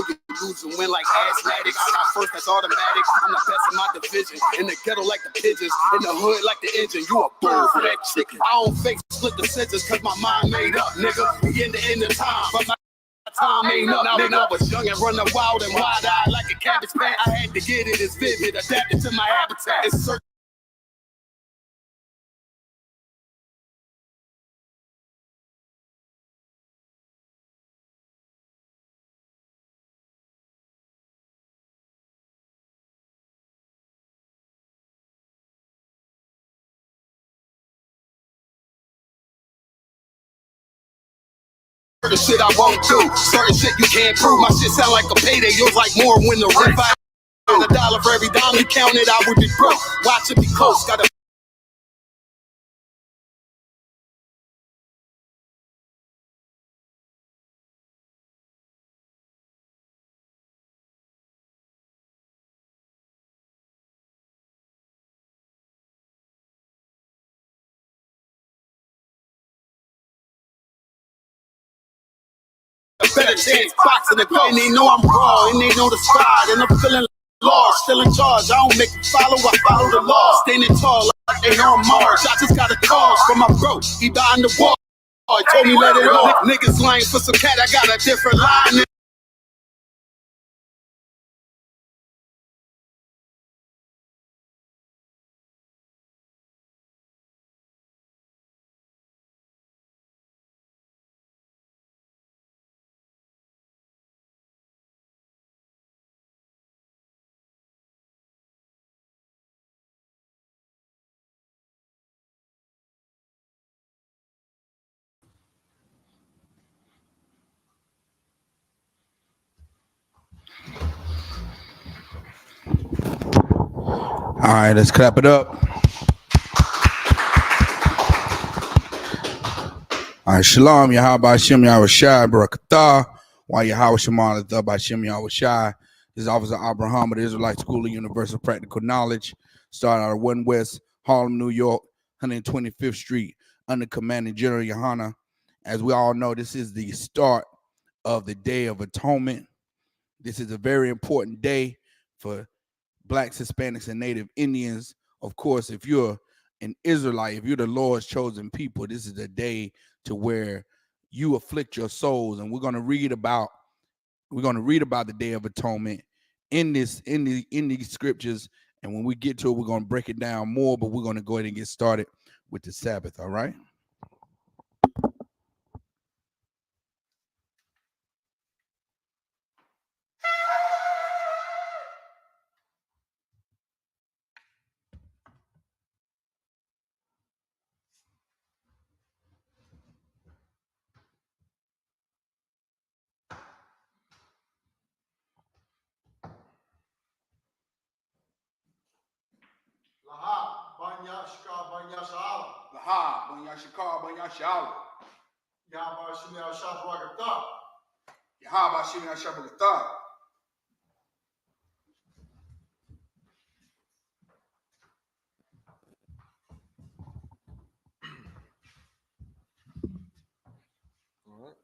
know you lose and win like asthmatic. I got first, that's automatic. I'm the best in my division. In the ghetto like the pigeons, in the hood like the engine. You a bull for that chicken. I don't fake split decisions cause my mind made up, nigga. We in the end of time, but my time ain't up, nigga. I was young and running wild and wide-eyed like a cabbage patch. I had to get it as vivid, adapted to my habitat. It's certain. Certain shit I won't do, certain shit you can't prove. My shit sound like a payday, yours like more when the rent. If I had $1 for every dime you counted, I would be broke. Watch it be close, gotta. A better chance boxing the go. And they know I'm raw, and they know the squad, and I'm feeling lost, still in charge. I don't make it follow, I follow the law. Standing tall like they on Mars. I just got a call from my bro, he behind the wall. He told me let it off. Niggas lying for some cat, I got a different line. All right, let's clap it up. All right, Shalom, Yahweh Hashem Yahweh Shai, Barakatah. While Yahweh Shemar is up by Shem Yahweh Shai. This is Officer Abraham of the Israelite School of Universal Practical Knowledge. Started out of 1 West, Harlem, New York, 125th Street, under Commanding General Yohana. As we all know, this is the start of the Day of Atonement. This is a very important day for Blacks, Hispanics, and Native Indians. Of course, if you're an Israelite, if you're the Lord's chosen people, this is a day to where you afflict your souls. And we're going to read about the Day of Atonement in these scriptures. And when we get to it, we're going to break it down more, but we're going to go ahead and get started with the Sabbath. All right. Laha, Banya Shika, Banya Shala. Laha, Banya Shikar, Banya Shala. Yahba Shimi Al Shafwagata. Yahaba Shimi Shabbatah. All right.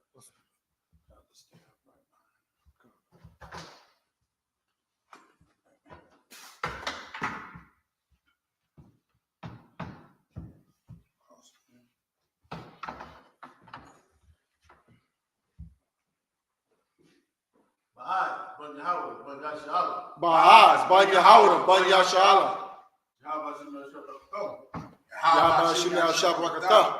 Bahaz, Banya Howard, Banya Shala. Yahba Shimi Al Shafwagata.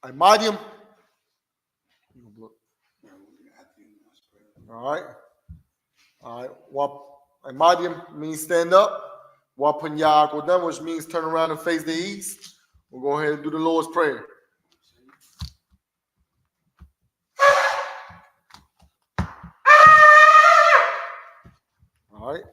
Imadium. All right. All right. Imadium means stand up. Wapanya Kodem, which means turn around and face the east. We'll go ahead and do the Lord's Prayer. All right.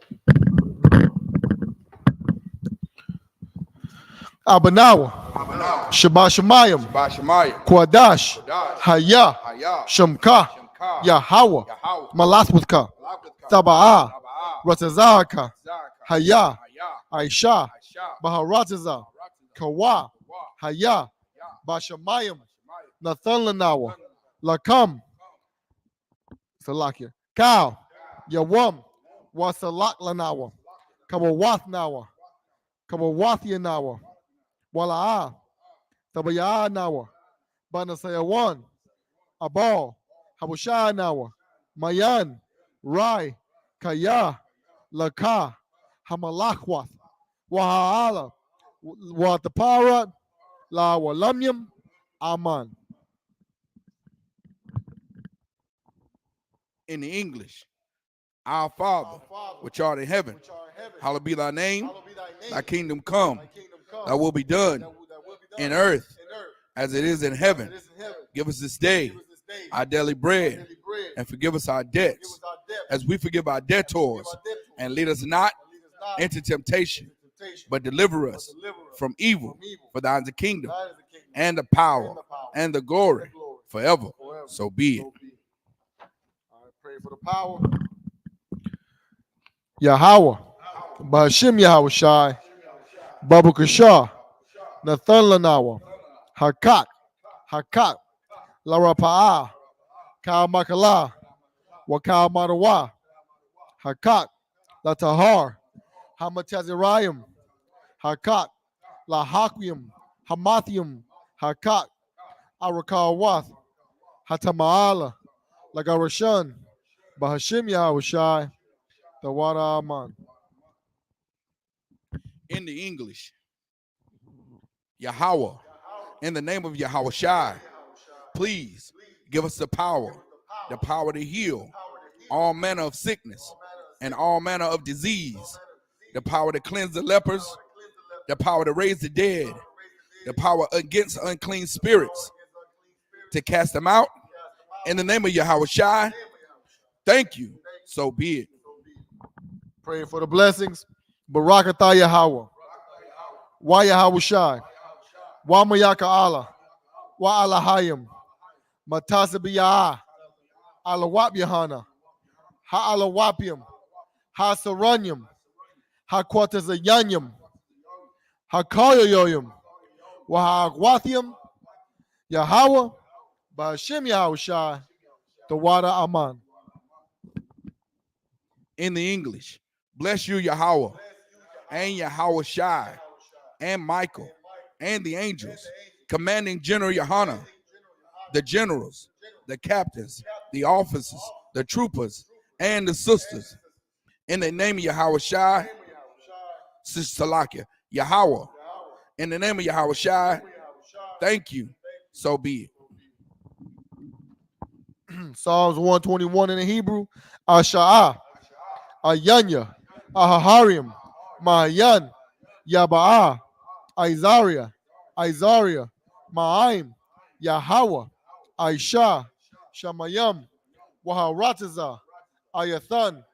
Abanawa, Abanawa, Shabbat Shemayim, Bashamayim, Kwadash, Kodash, Haya, Haya, Shemka, Shemka, Yahweh, Yahweh, Malaswatka, Malakatka, Taba'ah, Taba'ah, Ratazaka, Zaka, Haya, Haya, Aisha, Aisha, Baharataza, Barakata, Kawa, Wa, Haya, Ya, Bashamayim, Bashamayim, Nathan Lanawa, Nathan, Lakam, Salakia, Cow, Yawam, Wasalak Lanawa, Kawawath Nawa, Kawawathia Nawa, Wala'a, Tabaya Nawa, Banasayawan, Abal, Habusha Nawa, Mayan, Rai, Kaya, Laka, Hamalakwath, Waha'ala, Watapara, La Walamyam, Aman. in the English, our Father, which art in heaven, hallowed be thy name, thy kingdom come, thy will be done in earth as it is in heaven. Give us this day our daily bread, and forgive us our debts as we forgive our debtors, and lead us not into temptation, but deliver us from evil. For thine is the kingdom, and the power, and the glory forever. So be it. All right, pray for the power. Yahweh, Bahashim Yahweh Shai, Babu Kashah, Nathan Lanawa, Hakak, Hakak, Larapa'ah, Kal Makala, Wakal Madawa, Hakak, Latahar, Hamatazirayim, Hakak, Lahakwim, Hamathium, Hakak, Arakawath, Hatamaala, Lagarashan, Bahashim Yahweh Shai, the water Aman. In the English, Yahweh, in the name of Yahweh Shai, please give us the power to heal all manner of sickness and all manner of disease, the power to cleanse the lepers, the power to raise the dead, the power against unclean spirits, to cast them out. In the name of Yahweh Shai, thank you. So be it. Praying for the blessings. Barakatah Yahweh. Wa Yahweh Shai. Wa Mayaka Allah. Wa Alahayim. Matasa Biyah. Alawap Yahana. Ha Alawapium. Ha Saranyum. Ha Quatazayanyum. Ha Kayoyoyum. Wa Ha Agwathium. Yahweh. Bahashim Yahweh Shai. The water Aman. In the English, bless you, Yahweh, and Yahweh Shai, and Michael, and the angels, commanding General Yohana, the generals, the captains, the officers, the troopers, and the sisters. In the name of Yahweh Shai, Sister Salakia, Yahweh, in the name of Yahweh Shai, thank you. So be it. Psalms 121 in the Hebrew. Asha'ah. Ayanya. Ahaharium. Mahayan. Yaba'ah. Isaiah. Ma'aim. Yahweh. Aisha. Shamayam. Waharataza. Ayathan.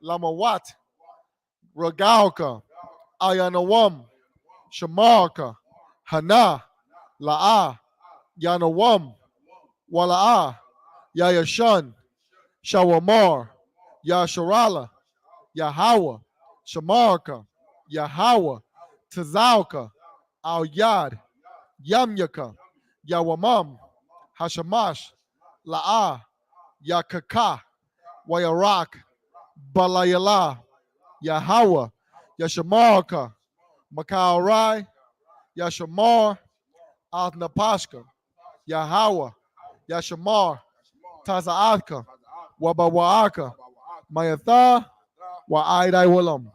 Lamawat. Ragalka. Ayanawam. Shamarka. Hana. La'ah. Yanawam. Wala'ah. Yayashan. Shawamar. Yasharala. Yahweh. Shamarka. Yahweh. Tazalka. Al Yad. Yamyaka. Yawamam. Hashamash. La'ah. Yakaka. Wayarak. Balayala. Yahweh. Yashamarka. Makaurai. Yashamar. Athnapashka. Yahweh. Yashamar. Tazaatka. Wabawaaka. Mayatha. Wa'aidai Walam.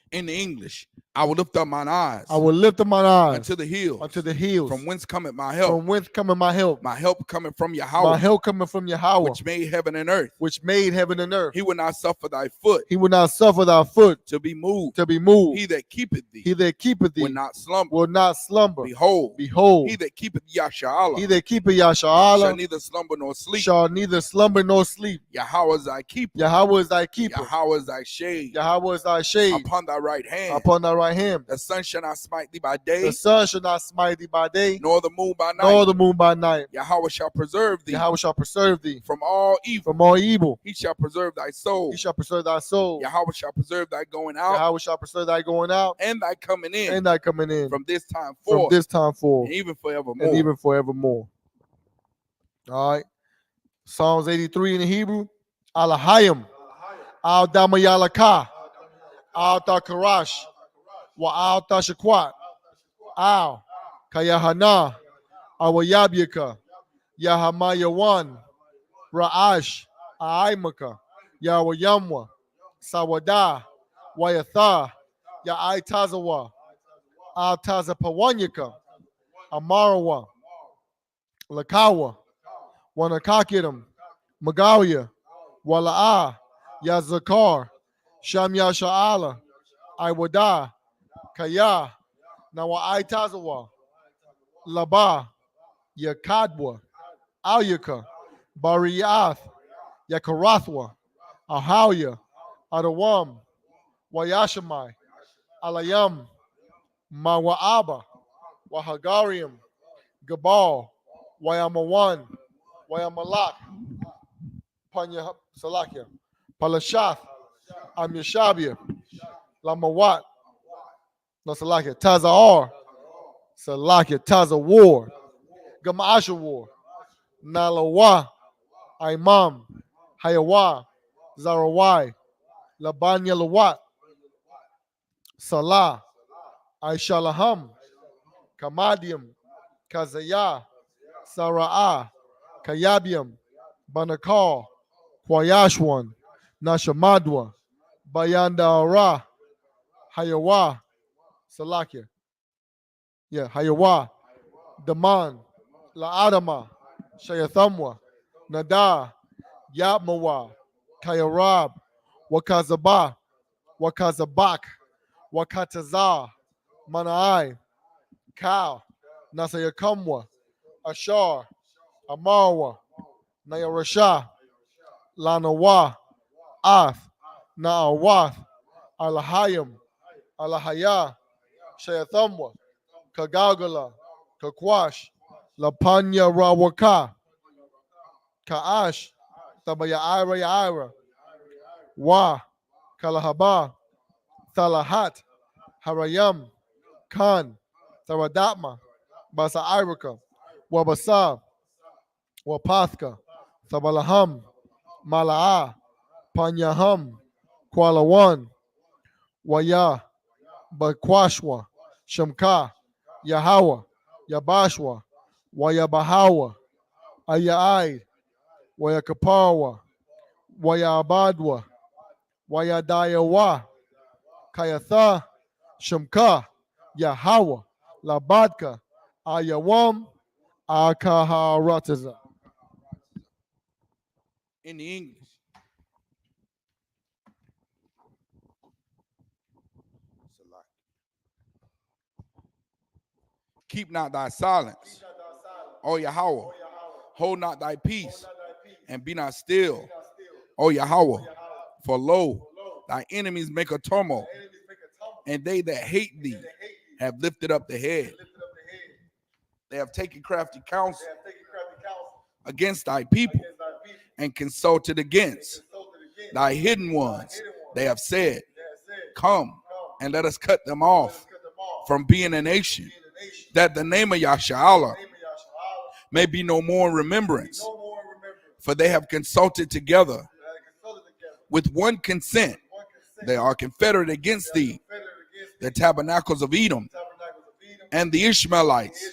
In the English, I will lift up mine eyes. I will lift up my eyes unto the hills. From whence cometh my help? From whence cometh my help? My help coming from Yahweh. My help coming from Yahweh, which made heaven and earth. He will not suffer thy foot. He will not suffer thy foot to be moved. He that keepeth thee. Will not slumber. Behold. He that keepeth Yasha'Allah. Yasha'Allah. Shall neither slumber nor sleep. Yahweh is thy keeper. Yahweh is thy keeper. Yahweh is thy shade. Yahweh is thy shade. Upon thy right hand. right hand. The sun shall not smite thee by day, The sun shall not smite thee by day, nor the moon by night. nor the moon by night. Yahweh shall preserve thee Yahweh shall preserve thee from all evil. from all evil. He shall preserve thy soul. He shall preserve thy soul. Yahweh shall preserve thy going out Yahweh shall preserve thy going out and thy coming in and thy coming in from this time from forth this time forth and even forevermore. and even forevermore. All right. Psalms 83 in the Hebrew. Alahayim. Al Damayalaka. Al Takarash. Wa Al Tashakwat. Al Kayahana. Awayabyaka. Yahamayawan. Ra'ash. Aimaka. Yawayamwa. Sawada. Wayatha. Ya'aitazawa. Al Tazapawanyaka. Amarawa. Lakawa. Wanakakiram. Magalia. Wala'a. Yazakar. Shamya Sha'ala. Iwada. Kaya. Nawa'aitazawa. Laba. Yakadwa. Alyaka. Bariath. Yakarathwa. Ahawya. Adawam. Wayashamai. Alayam. Mawa'aba. Wahagarium. Gabal. Wayamawan. Wayamalak. Panya Salakia. Palashath. Amyashabia. Lamawat. No Salakia. Tazahar. Salakia. Tazawar. Gamasha War. Nalawa. Imam. Hayawa. Zarawai. Labanya Lawat. Salah. Aishalaham. Kamadium. Kazaya. Sara'ah. Kayabium. Banakal. Kwayashwan. Nashamadwa. Bayanda Ara. Hayawa. Salakia. Yeah, Hayawa. Daman. La'adama. Shayathamwa. Nada. Yapmawa. Kayarab. Wakazaba. Wakazabak. Wakatazah. Manai. Kal. Nasayakamwa. Ashar. Amarwa. Nayarasha. Lanawa. Ath. Na'awath. Alahayim. Alahaya. Shayathamwa. Kagagala. Kakwash. Lapanya Rawaka. Kaash. Tabaya Ira. Wa. Kalahaba. Thalahat. Harayam. Khan. Tharadatma. Basa Iraka. Wabasa. Wapathka. Thabalaham. Mala'a. Panyaham. Kualawan. Waya. Bakwashwa. Shamka. Yahawa. Yabashwa. Wayabahawa. Ayaid. Wayakapawa. Wayabadwa. Wayadayawa. Kayatha. Shamka. Yahawa. Labadka. Ayawam. Akaharataza. In the English. Keep not thy silence, O Yahweh. Hold not thy peace, and be not still, O Yahweh. For lo, thy enemies make a tumult, and they that hate thee have lifted up the head. They have taken crafty counsel against thy people, and consulted against thy hidden ones. They have said, come, and let us cut them off from being a nation, that the name of Yahshua may be no more in remembrance. For they have consulted together with one consent. They are confederate against thee, the tabernacles of Edom, and the Ishmaelites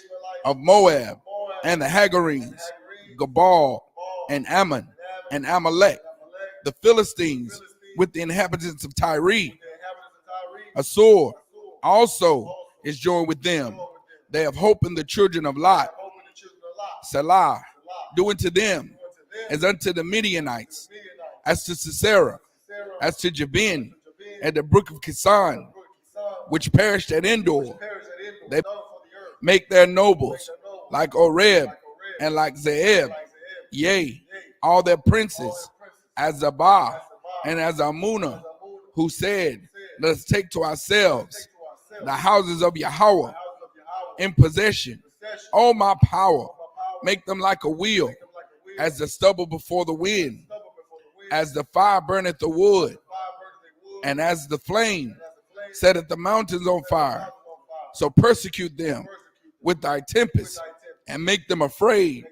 of Moab, and the Hagarenes, Gabal, and Ammon, and Amalek, the Philistines with the inhabitants of Tyre. Assur also is joined with them. They have hope in the children of Lot. Salah, doing to them as unto the Midianites, as to Sisera, as to Jabin, at the brook of Kisan, which perished at Endor. They make their nobles like Oreb and like Zeeb, yea, all their princes, as Zabah and as Amunah, who said, let us take to ourselves the houses of Yahweh in possession. Oh, my power, make them like a wheel, as the stubble before the wind, as the fire burneth the wood, and as the flame setteth the mountains on fire. So persecute them with thy tempest, and make them afraid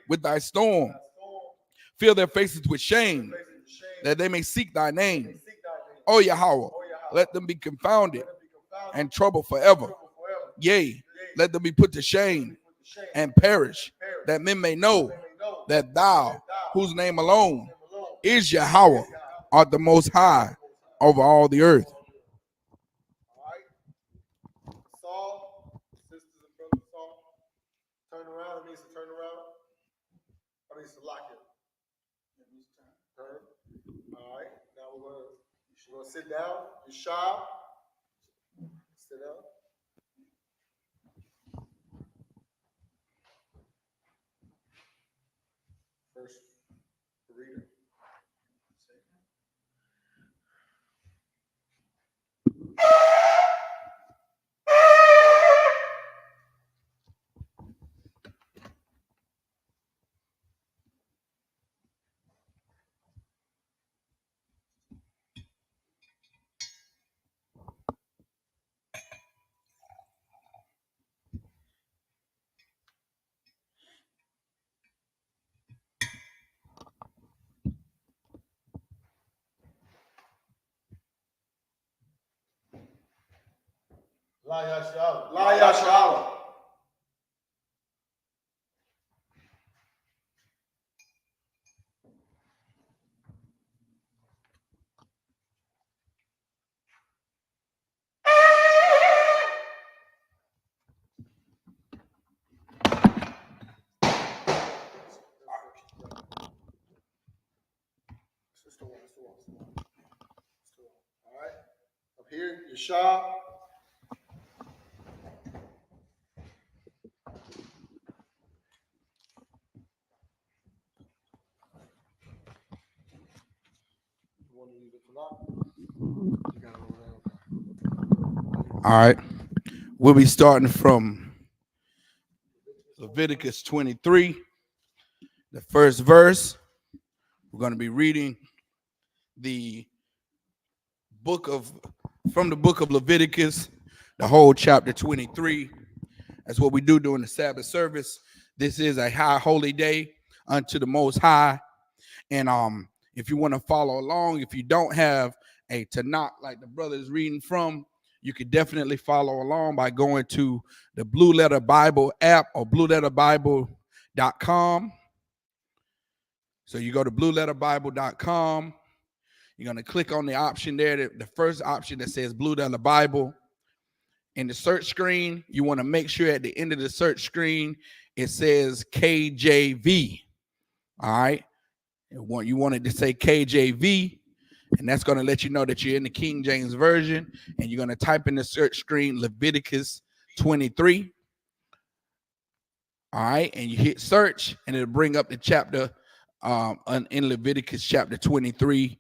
with thy storm. Fill their faces with shame, that they may seek thy name. O Yahweh, let them be confounded and troubled forever. Yea, let them be put to shame and perish, that men may know that thou, whose name alone is Yahweh, art the most high over all the earth. All right. Saul, sisters and brothers, Saul, turn around. It means to turn around. It means to lock it. Turn. All right. Now you're gonna sit down. You shy. Sit down. First reader. La Yashala. La Yashala. All right. Up here, Yashab. You want to leave it for now? You got it over there. All right. We'll be starting from Leviticus 23, the first verse. We're going to be reading from the book of Leviticus, the whole chapter 23. That's what we do during the Sabbath service. This is a high holy day unto the Most High. And if you want to follow along, if you don't have a Tanakh like the brother is reading from, you can definitely follow along by going to the Blue Letter Bible app or blueletterbible.com. So you go to blueletterbible.com. You're going to click on the option there, the first option that says Blue Letter Bible. In the search screen, you want to make sure at the end of the search screen, it says KJV. All right. You want it to say KJV, and that's going to let you know that you're in the King James Version, and you're going to type in the search screen Leviticus 23. All right. And you hit search, and it'll bring up the chapter in Leviticus chapter 23.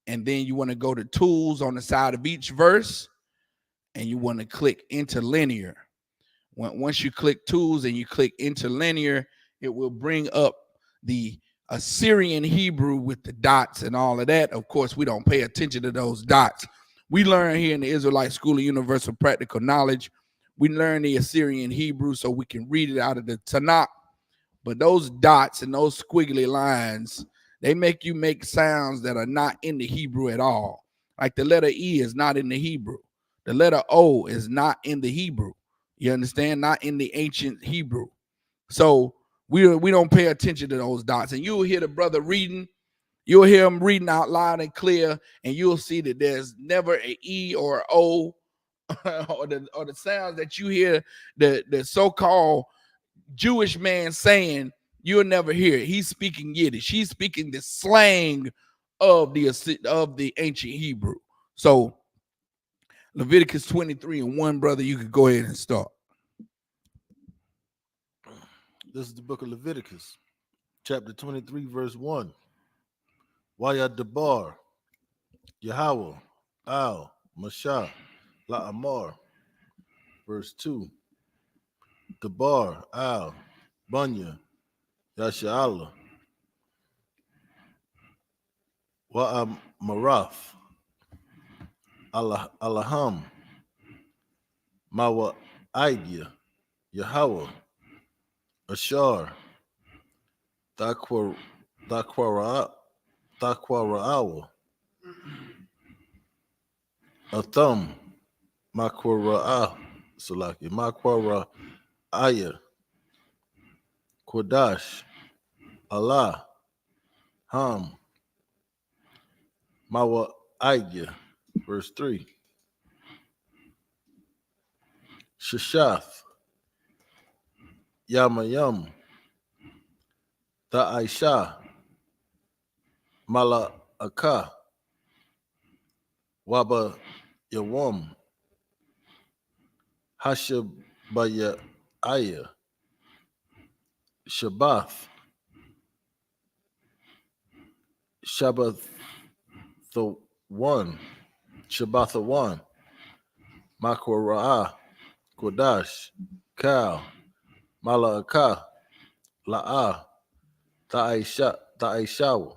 And then you want to go to tools on the side of each verse, and you want to click interlinear. Once you click tools and you click interlinear, it will bring up the Assyrian Hebrew with the dots and all of that. Of course, we don't pay attention to those dots. We learn here in the Israelite School of Universal Practical Knowledge, we learn the Assyrian Hebrew so we can read it out of the Tanakh. But those dots and those squiggly lines, they make you make sounds that are not in the Hebrew at all. Like the letter E is not in the Hebrew. The letter O is not in the Hebrew. You understand? Not in the ancient Hebrew. So we don't pay attention to those dots. And you'll hear the brother reading. You'll hear him reading out loud and clear, and you'll see that there's never an E or an O or the sounds that you hear the so-called Jewish man saying, you'll never hear it. He's speaking Yiddish. He's speaking the slang of the ancient Hebrew. So Leviticus 23:1, brother, you could go ahead and start. This is the book of Leviticus, chapter 23, verse 1. Wayad Debar, Yahweh, Al, Mashah, La'amar, Verse 2. Debar, Al, Bunya, Yasha'Allah, Wa'am Marath, Allaham, Mawa Idea, Yahweh, Ashar, Dakwara, Dakwara'awa, Atham, Makwara'a, Salaki, Makwara Kodash, Allah, Ham, Mawa Idea. Verse 3. Shashath, Yamayam, Ta'aisha, Mala Aka, Waba Yawam, Hashabaya Aya, Shabbath, Shabbath the one, Shabbath the one, Makwara'a, Kodash, Kal, Mala Aka, La'a, Ta'aishawa,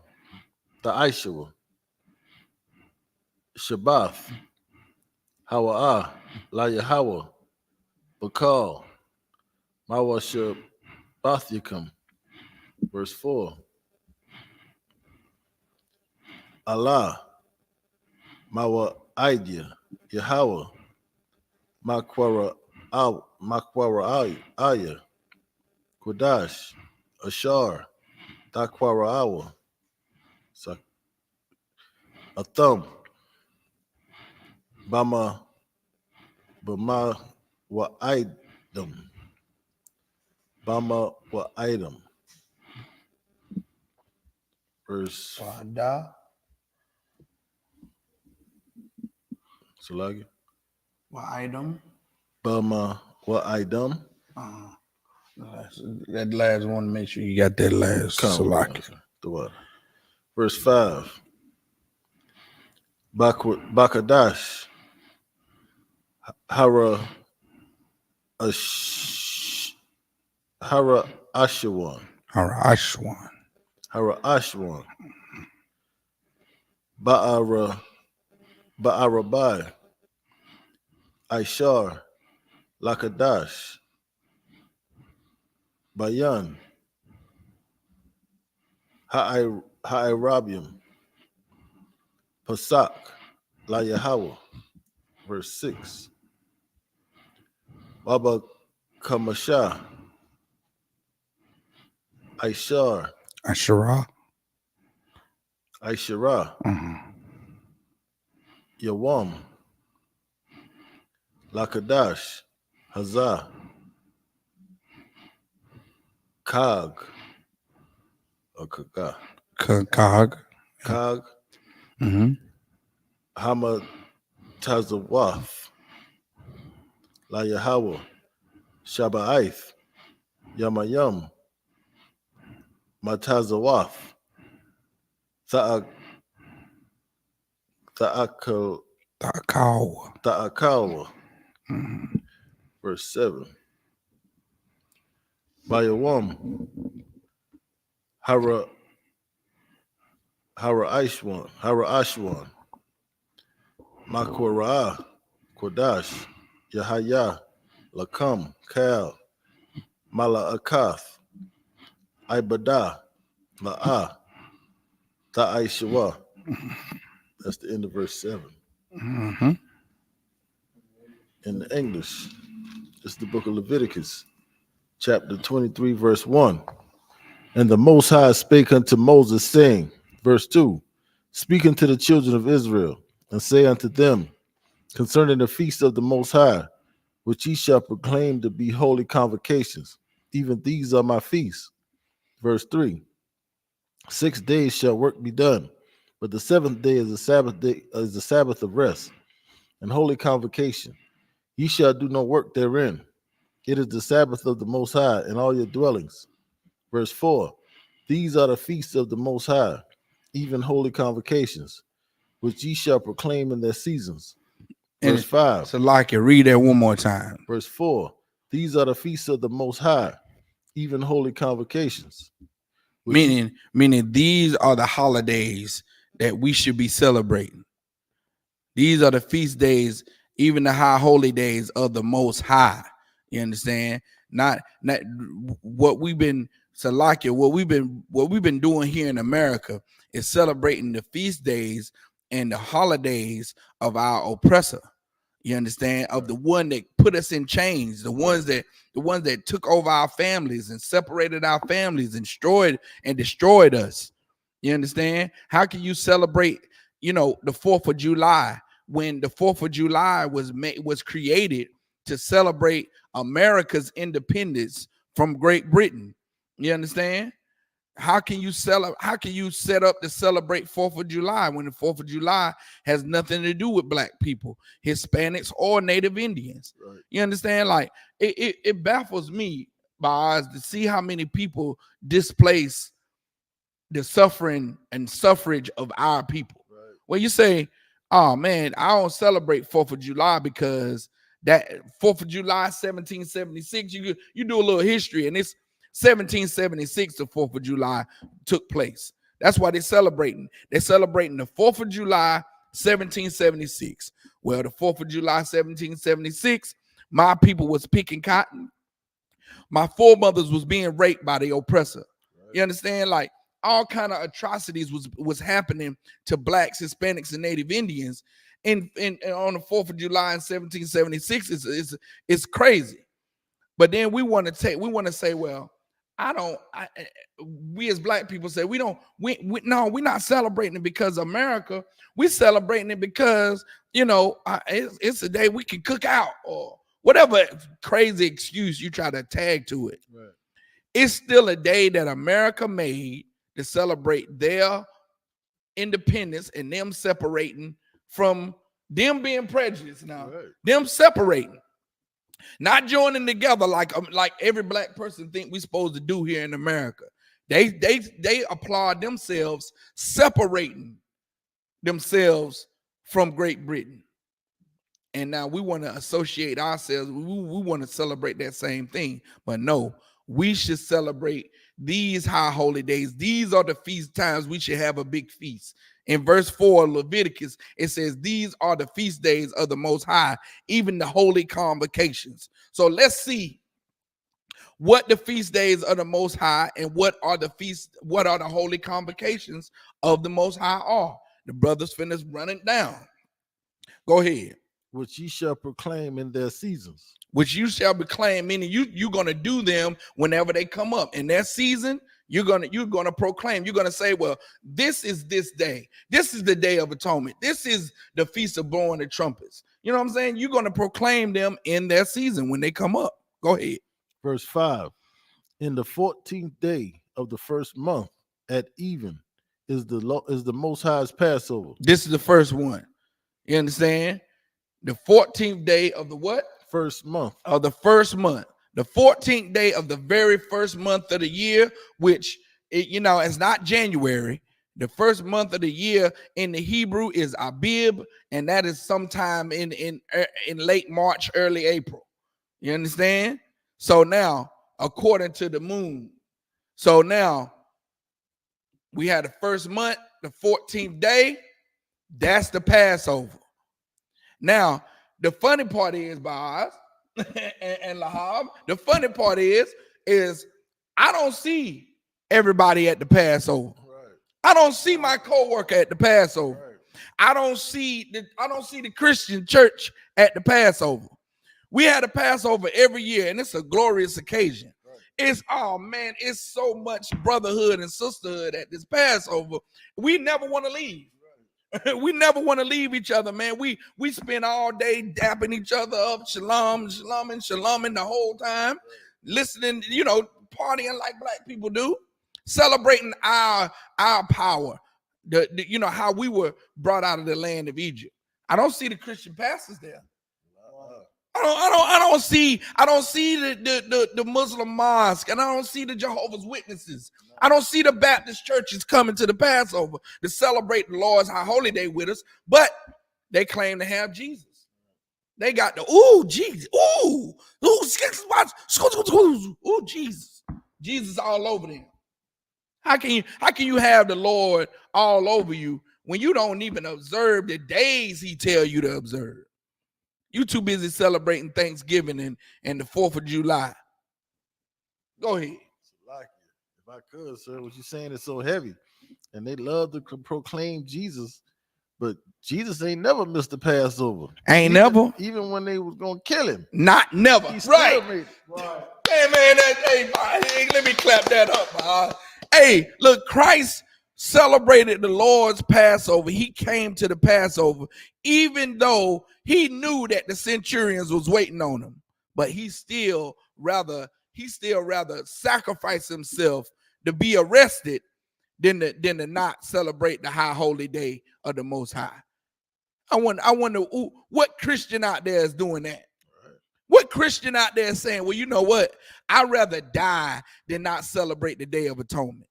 Shabbath, Hawa'ah, La Yahweh, Bakal, Mawa Shabbathikum. Verse 4. Allah, Mawa Idea, Yahweh, Makwara Aya, Kodash, Ashar, Dakwara Awa, Atham, Bama wa Idam, Bama wa Idam. Verse Wada. Salagi. What item? Bama wa Idam. That last one, make sure you got that last Salaki. Verse 5. Bakadash, Hara Ashawan, Ba'arabai, Aishar, Lakadash, Bayan, Ha'irabium, Pasak, La Yahweh. Verse 6. Baba Kamasha, Aishar, Ashara. Yawam, Lakadash, Hazah, Kag, or Kagah. Kag. Kag, Hamad Tazawaf, La Yahweh, Shaba'aith, Yamayam, Matazawaf, Ta'akawa. Verse 7. Bayawam, Hara Ashwan, Makwara, Kodash, Yahaya, Lakam, Kal, Mala Akath, Ibadah, La'ah, Ta'aishawa. That's the end of verse 7. In the English, it's the book of Leviticus, chapter 23, verse 1. And the Most High spake unto Moses, saying, verse 2, speak unto the children of Israel, and say unto them, concerning the feast of the Most High, which ye shall proclaim to be holy convocations, even these are my feasts. Verse 3, 6 days shall work be done, but the seventh day is the Sabbath day, is the Sabbath of rest and holy convocation. Ye shall do no work therein. It is the Sabbath of the Most High in all your dwellings. Verse 4, these are the feasts of the Most High, even holy convocations, which ye shall proclaim in their seasons. Verse 5. So like you read that one more time. Verse 4. These are the feasts of the Most High, even holy convocations. Meaning these are the holidays that we should be celebrating. These are the feast days, even the high holy days of the Most High. You understand? Not what we've been Salakia, what we've been doing here in America is celebrating the feast days and the holidays of our oppressor. You understand? Of the one that put us in chains, the ones that took over our families and separated our families and destroyed us. You understand? How can you celebrate, the 4th of July when the 4th of July was created to celebrate America's independence from Great Britain? You understand? How can you set up to celebrate 4th of July when the 4th of July has nothing to do with black people, Hispanics, or Native Indians? Right. You understand? Like it baffles me, by eyes, to see how many people displace the suffering and suffrage of our people. Right. Well, you say, oh man, I don't celebrate 4th of July because that 4th of July 1776, you do a little history, and it's 1776 the 4th of July took place. That's why they're celebrating. They're celebrating the 4th of July 1776. Well, the 4th of July 1776, my people was picking cotton. My foremothers was being raped by the oppressor. Right. You understand? Like all kind of atrocities was happening to blacks, Hispanics, and Native Indians in on the 4th of July in 1776. It's crazy. But then we want to say, well, we as black people say we're not celebrating it because of America. We're celebrating it because, it's a day we can cook out, or whatever crazy excuse you try to tag to it. Right. It's still a day that America made to celebrate their independence and them separating from them being prejudiced now. Right. Them separating. Not joining together like every black person think we're supposed to do here in America. They applaud themselves separating themselves from Great Britain. And now we want to associate ourselves. We want to celebrate that same thing. But no, we should celebrate these high holy days. These are the feast times we should have a big feast. In verse 4 of Leviticus, it says, these are the feast days of the Most High, even the holy convocations. So let's see what the feast days of the Most High and what are the holy convocations of the Most High are. The brothers finished running down. Go ahead. Which ye shall proclaim in their seasons. Which you shall proclaim, meaning you're going to do them whenever they come up. In their season, you're gonna proclaim. You're gonna say, well, this is this day. This is the Day of Atonement. This is the Feast of Blowing the Trumpets. You know what I'm saying? You're gonna proclaim them in their season when they come up. Go ahead. Verse 5. In the 14th day of the first month at even is the Most High's Passover. This is the first one. You understand? The 14th day of the what? First month. Of the first month. The 14th day of the very first month of the year, which, it's not January. The first month of the year in the Hebrew is Abib, and that is sometime in late March, early April. You understand? So now, according to the moon, so now we had the first month, the 14th day. That's the Passover. Now, the funny part is, Boz and Lahab, the funny part is I don't see everybody at the Passover. Right. I don't see my coworker at the Passover. Right. I don't see the Christian church at the Passover. We had a Passover every year, and it's a glorious occasion. Right. It's so much brotherhood and sisterhood at this Passover. We never want to leave. We never want to leave each other, man. We spend all day dapping each other up, shalom, shalom, and shaloming the whole time, listening, partying like black people do, celebrating our power, how we were brought out of the land of Egypt. I don't see the Christian pastors there. I don't see the Muslim mosque, and I don't see the Jehovah's Witnesses. I don't see the Baptist churches coming to the Passover to celebrate the Lord's High Holy Day with us, but they claim to have Jesus. They got the ooh Jesus, ooh Jesus, Jesus all over them. How can you have the Lord all over you when you don't even observe the days He tell you to observe? You too busy celebrating Thanksgiving and the 4th of July. Go ahead. If I could, sir, what you saying is so heavy, and they love to proclaim Jesus, but Jesus ain't never missed the Passover. Never. Even when they was gonna kill him. Not never. He still made it. Right. Hey, let me clap that up. Hey, look, Christ celebrated the Lord's Passover. He came to the Passover, even though he knew that the centurions was waiting on him. But he still rather sacrifice himself to be arrested than to not celebrate the high holy day of the Most High. I wonder what Christian out there is doing that. What Christian out there is saying, well, you know what? I'd rather die than not celebrate the Day of Atonement.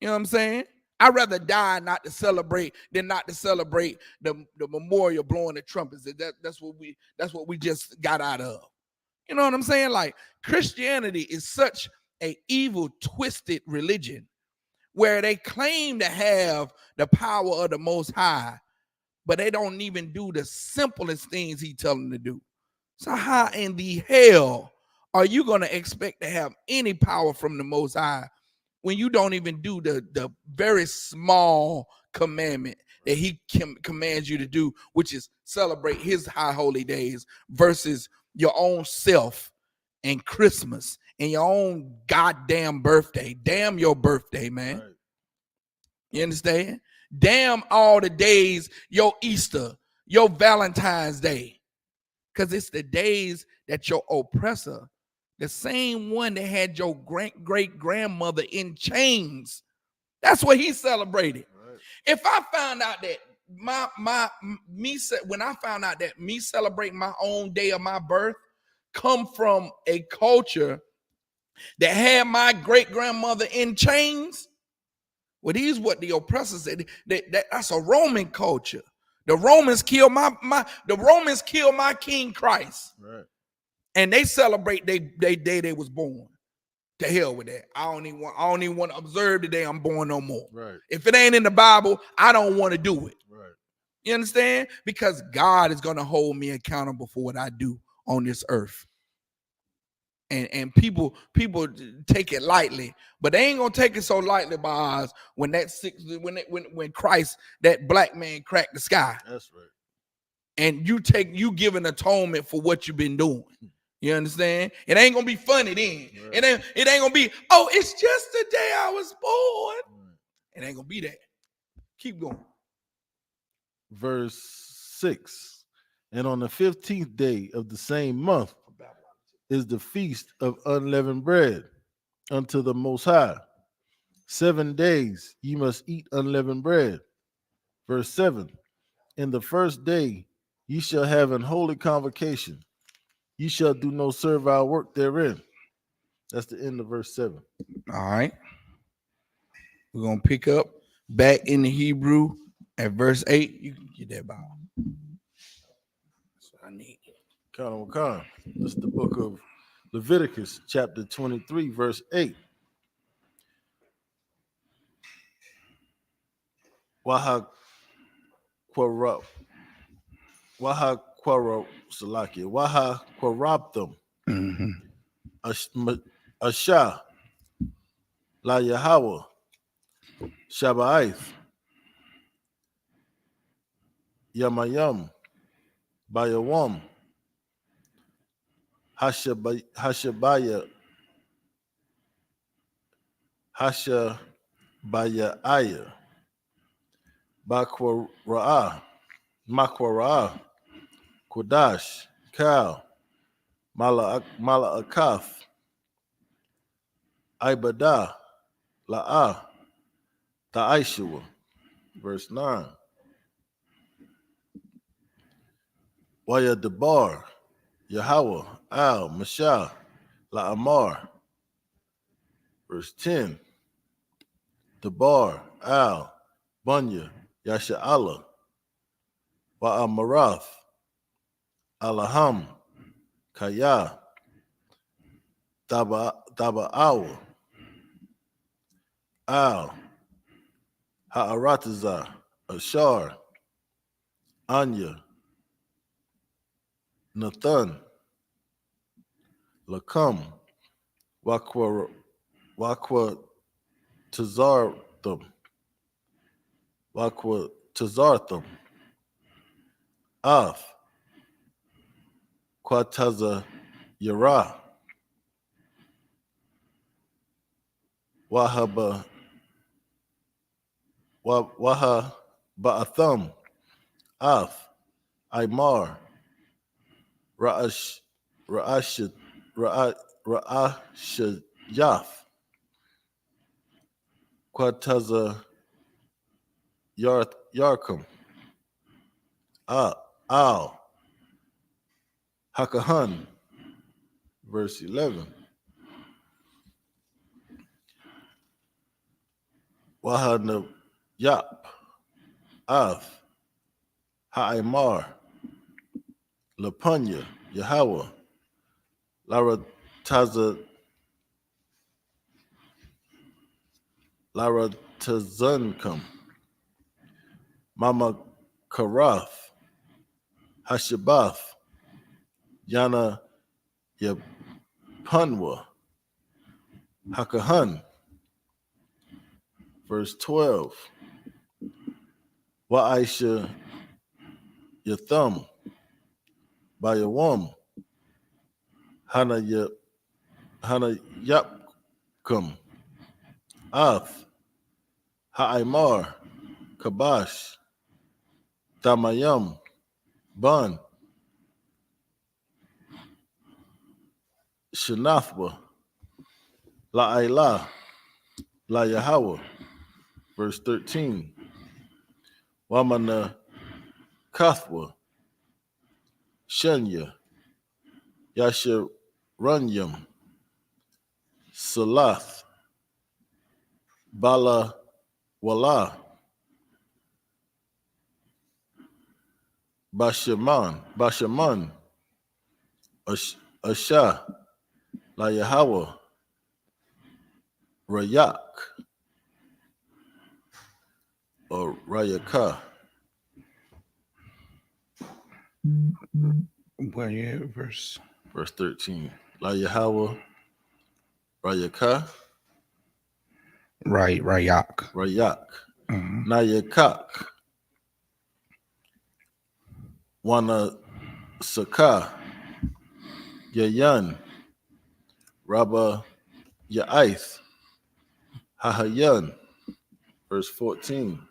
You know what I'm saying? I'd rather die not to celebrate than not to celebrate the memorial blowing the trumpets. That's what we just got out of. You know what I'm saying? Like, Christianity is such a evil, twisted religion where they claim to have the power of the Most High, but they don't even do the simplest things He tells them to do. So how in the hell are you going to expect to have any power from the Most High when you don't even do the very small commandment that He commands you to do, which is celebrate His high holy days versus your own self and Christmas and your own goddamn birthday? Damn your birthday, man. Right. You understand? Damn all the days, your Easter, your Valentine's Day. Because it's the days that your oppressor, the same one that had your great-great-grandmother in chains, that's what he celebrated. Right. If I found out that when I found out that me celebrating my own day of my birth come from a culture that had my great-grandmother in chains, well, these what the oppressor said. That's a Roman culture. The Romans killed my King Christ. Right. And they celebrate they day they was born. To hell with that. I don't even want to observe the day I'm born no more. Right. If it ain't in the Bible, I don't want to do it. Right. You understand? Because God is going to hold me accountable for what I do on this earth. And people take it lightly, but they ain't gonna take it so lightly by us when when Christ, that black man, cracked the sky. That's right. And you give an atonement for what you've been doing. You understand? It ain't gonna be funny then. Right. It ain't gonna be, oh, it's just the day I was born. Right. It ain't gonna be that. Keep going. Verse 6. And on the 15th day of the same month is the feast of unleavened bread unto the Most High. 7 days ye must eat unleavened bread. Verse 7. In the first day ye shall have an holy convocation. Ye shall do no servile work therein. That's the end of verse 7. All right. We're going to pick up back in the Hebrew at verse 8. You can get that Bible. That's what I need. Khan. This is the book of Leviticus, chapter 23, verse 8. Waha quarabtum. Asha la Yahweh Shabbaith Yamayam Bayawam Hashabaya Aya Makwara Kodash Kal Mala'akath Ibadah La'ah Ta'ishua. Verse 9. Waya Debar Yahweh Al Mashah La'amar. Verse 10. Debar Al Bunya Yasha'Allah Wa'amarath Alaham, Kaya, Taba'awa, Al, Ha'arataza, Ashar, Anya, Nathan, Lakam, Wakwa Tazartham, Wakwa Tazartham, Af, Quataza Yara, Wahaba Waha Ba'atham, Af, Aymar, Ra'ash Ra'ashid Ra'ashayaf, Quataza Yarkum, Al, Hakahan, verse 11. Wahana Yap, Av, Ha'imar, Lapunya, Yahweh, Lara Tazunkum, Mama Karaf, Hashabath, Yana Yapunwa, Hakahan, verse 12. Wa'aisha Yathum, Bayawam, Hana Yapkum, Af, Ha'imar, Kabash, Damayam, Ban, Shanathwa, La'ila, La Yahweh, verse 13. Wamana Kathwa, Shenya, Yasharanyam, Salath, Bala Wala, Bashaman, Asha, La Yahweh, Rayak, or Rayaka. Well, yeah, verse 13. La Yahweh, Rayaka, Rayak. Rayak, Mhm. Nayakak, Wana Saka, Yayan, Rabba Ya'ith, Hahayan, verse 14.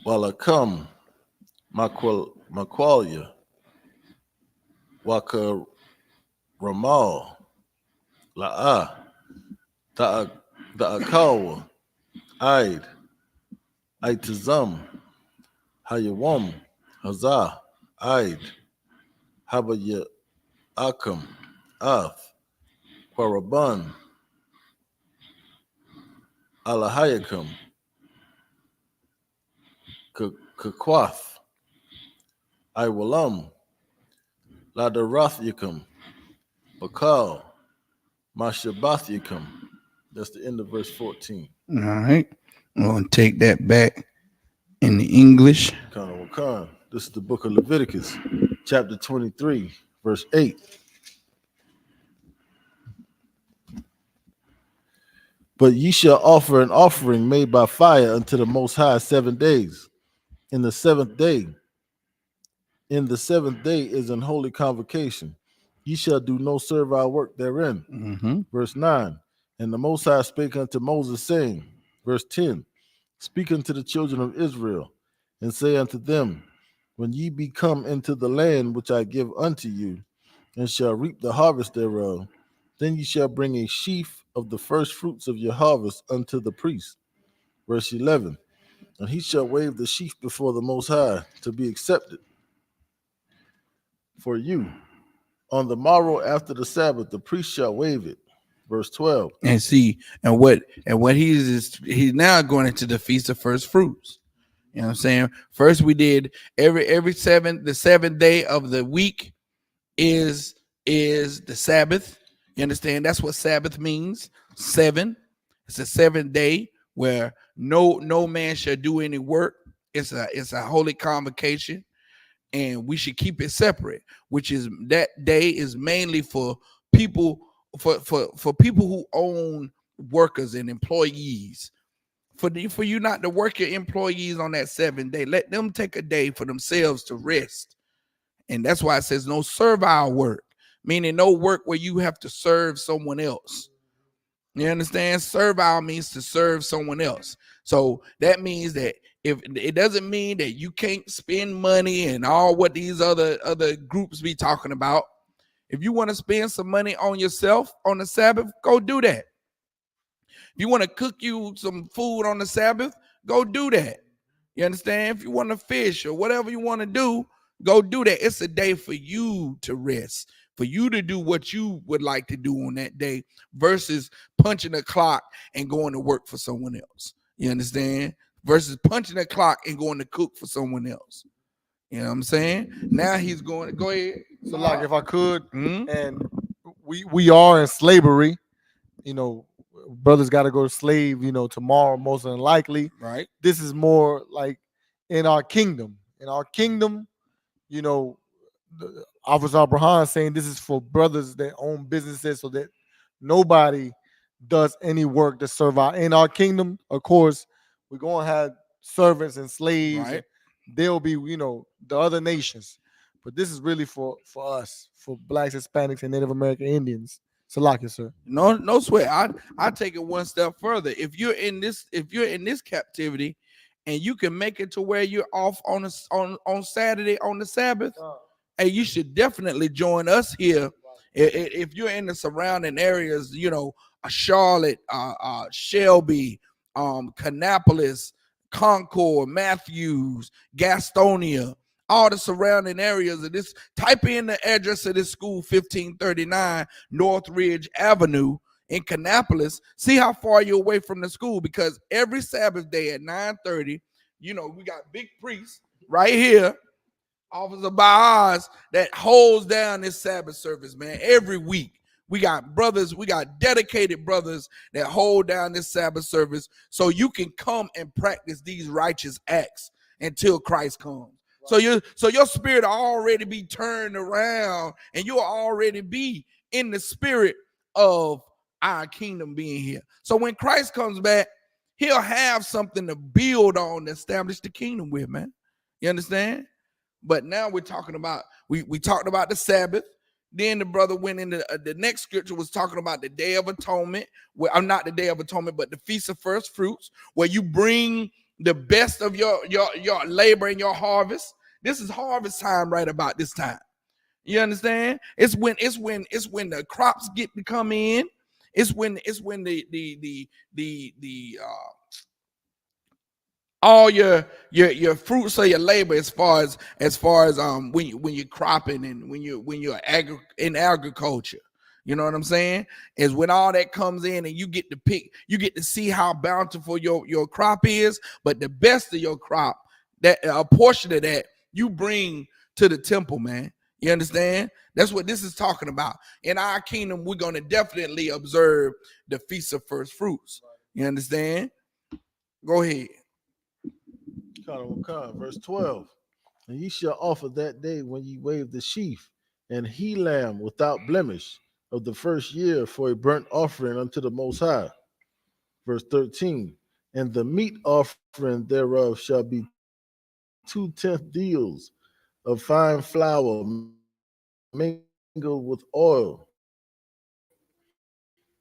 Walakam, Maqualia, Waka Ramal, La'a, Da'akawa, Aid, Aitazam, Hayawam, Hazah, Aid, Habaya Akam, Af, Quaraban, Alahayakam, Kakwath, Iwalam, Ladarathyakam, Bakal, Mashabathyakam. That's the end of verse 14. All right. I'm going to take that back in the English. Wakan. This is the book of Leviticus, chapter 23, verse 8. But ye shall offer an offering made by fire unto the Most High 7 days. In the seventh day is an holy convocation. Ye shall do no servile work therein. Mm-hmm. Verse 9. And the Most High spake unto Moses, saying, verse 10, speak unto the children of Israel, and say unto them, when ye be come into the land which I give unto you, and shall reap the harvest thereof, then ye shall bring a sheaf of the first fruits of your harvest unto the priest. Verse 11, and he shall wave the sheaf before the Most High to be accepted for you. On the morrow after the Sabbath, the priest shall wave it. Verse 12. And see, and what he's now going into the feast of first fruits. You know what I'm saying? First we did the seventh day of the week is the Sabbath. You understand? That's what Sabbath means. 7. It's a 7th day where no man shall do any work. It's a holy convocation, and we should keep it separate. Which is that day is mainly for people for people who own workers and employees. For you not to work your employees on that 7th day, let them take a day for themselves to rest. And that's why it says no servile work, meaning no work where you have to serve someone else. You understand? Servile means to serve someone else. So that means that if it doesn't mean that you can't spend money and all what these other groups be talking about. If you want to spend some money on yourself on the Sabbath, go do that. If you want to cook you some food on the Sabbath, go do that. You understand? If you want to fish or whatever you want to do, go do that. It's a day for you to rest, for you to do what you would like to do on that day versus punching a clock and going to work for someone else. You understand? Versus punching a clock and going to cook for someone else. You know what I'm saying? Now he's going to go ahead. So, like, if I could, Mhm. and we are in slavery, you know, brothers got to go to slave, you know, tomorrow, most than likely. Right. This is more like in our kingdom. In our kingdom, you know, Officer Abraham saying this is for brothers that own businesses so that nobody does any work to serve out. In our kingdom, of course, we're going to have servants and slaves. Right. And they'll be, you know, the other nations. But this is really for us, for blacks, Hispanics, and Native American Indians. Salaki, sir. No sweat. I take it one step further. If you're in this captivity and you can make it to where you're off on Saturday on the Sabbath, hey, you should definitely join us here. If you're in the surrounding areas, you know, Charlotte, Shelby, Kannapolis, Concord, Matthews, Gastonia, all the surrounding areas of this. Type in the address of this school, 1539 Northridge Avenue in Kannapolis. See how far you're away from the school, because every Sabbath day at 9:30, you know, we got big priests right here, Officer Baaz, that holds down this Sabbath service, man. Every week we got brothers, we got dedicated brothers that hold down this Sabbath service so you can come and practice these righteous acts until Christ comes. So your spirit will already be turned around and you'll already be in the spirit of our kingdom being here. So when Christ comes back, he'll have something to build on to establish the kingdom with, man. You understand? But now we're talking about, we talked about the Sabbath. Then the brother went into the next scripture was talking about the Day of Atonement. Well, I'm not the Day of Atonement, but the Feast of First Fruits, where you bring the best of your labor and your harvest. This is harvest time right about this time. You understand? It's when the crops get to come in. It's when the all your fruits of your labor, as far as when you're cropping and when you're in agriculture, you know what I'm saying, is when all that comes in and you get to pick, you get to see how bountiful your crop is. But the best of your crop, that a portion of that you bring to the temple, man. You understand? That's what this is talking about. In our kingdom, we're going to definitely observe the Feast of First Fruits. You understand? Go ahead. Verse 12. And ye shall offer that day when ye wave the sheaf, and he lamb without blemish of the first year for a burnt offering unto the Most High. Verse 13. And the meat offering thereof shall be 2/10 deals of fine flour mingled with oil.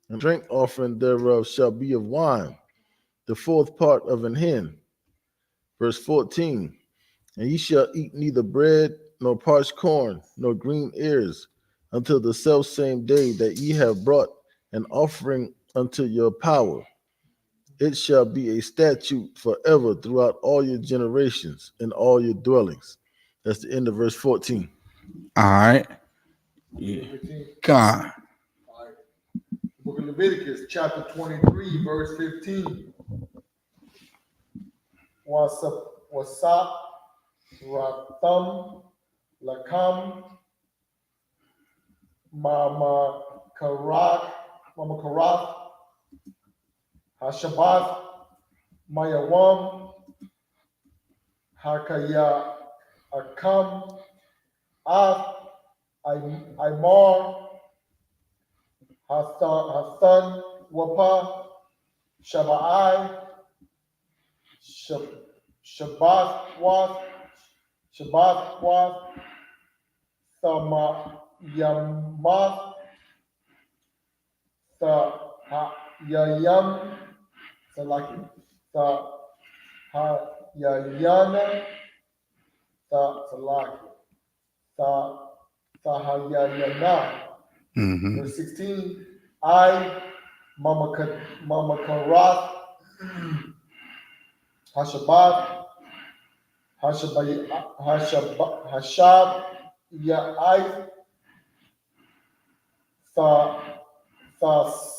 And drink offering thereof shall be of wine, the fourth part of an hin. Verse 14. And ye shall eat neither bread, nor parched corn, nor green ears, until the selfsame day that ye have brought an offering unto your power. It shall be a statute forever throughout all your generations and all your dwellings. That's the end of verse 14. All right. Yeah. God. Book of Leviticus, chapter 23, verse 15. What's up? Wasat, Ratham, Lakam, Mama Karath, Hashabath, Mayawam, Hakaya Akam, Ath, Imar, Hathan, Wapa, Shabai, Shabbath, Yamath, Yayam, Salaki, Yayana, Salaki, Sahayana. Verse 16, I, Mama Karath, Hashabat, Hashab, Ya'ai,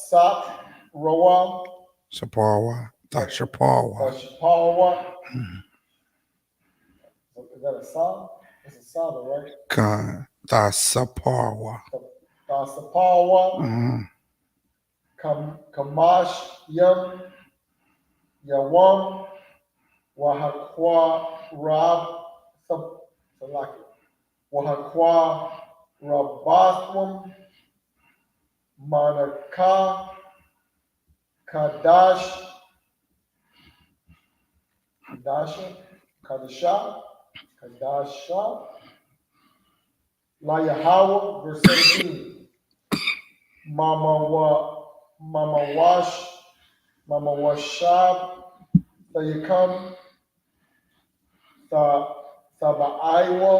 Sat, Roa, Saparwa. Tashaparwa. Shapawa. Is that a Sa? It's a Sa, right? Khan. Tasaparwa. Sapawa, Kamash, Yam, Yawam, Wahakwa, Rab, Salaki, Wahakwa, Rabathwam, Manaka, Kadasha, Layahawa, verse 17. Mama Washab, Sayakam, Sabaiwa,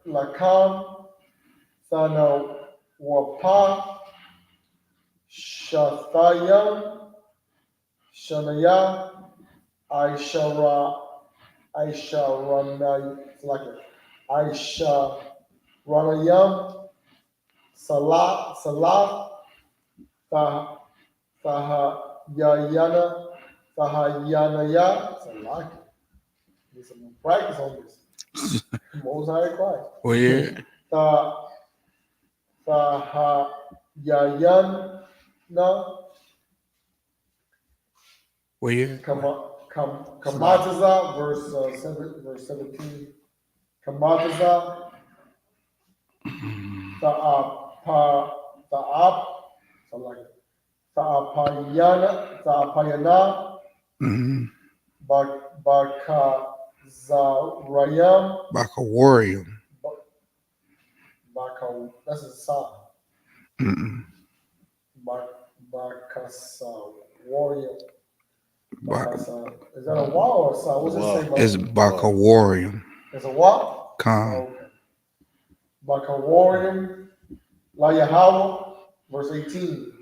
Lakam, Sana Wapa, Shathayam, Shanaya, Ranayam, Salah, Sahayanaya, Salaki. Need some practice on this. Most High Christ. Oh, yeah. Sahayayana, Oh, yeah. Kamataza, verse 17. Kamataza, Ta'apayana, Bakazarayam, Bakawarium. That's a sign. Bakasawarium. Is that a wall or a sign? What's it say? It's Bakawarium. It's a wall? Khan. Okay. Bakawarium, Layahawa, verse 18.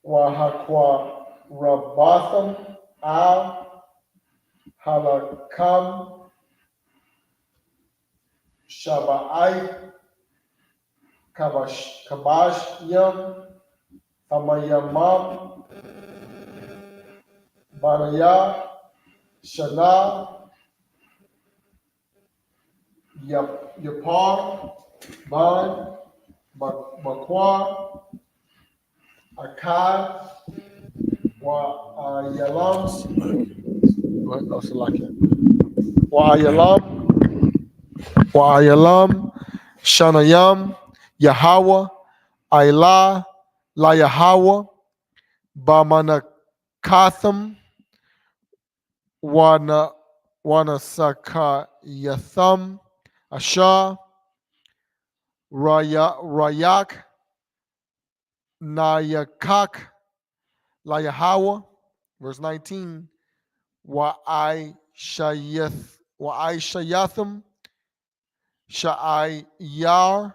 Wahakwa Rabatham, Al, Halakam, Shaba'ai, Kabash Yam, Tamayamam, Banaya, Shana, Yapar, Ban, Bakwar, Akkad, Yalam, Wa'ayalam, Shanayam, Yahweh, Ailah, La Yahweh, Bamanakatham, Wanasakayatham, Asha, Rayak, Nayakak, La Yahweh, verse 19, Wa'aishayatham, Sha'ai Yar,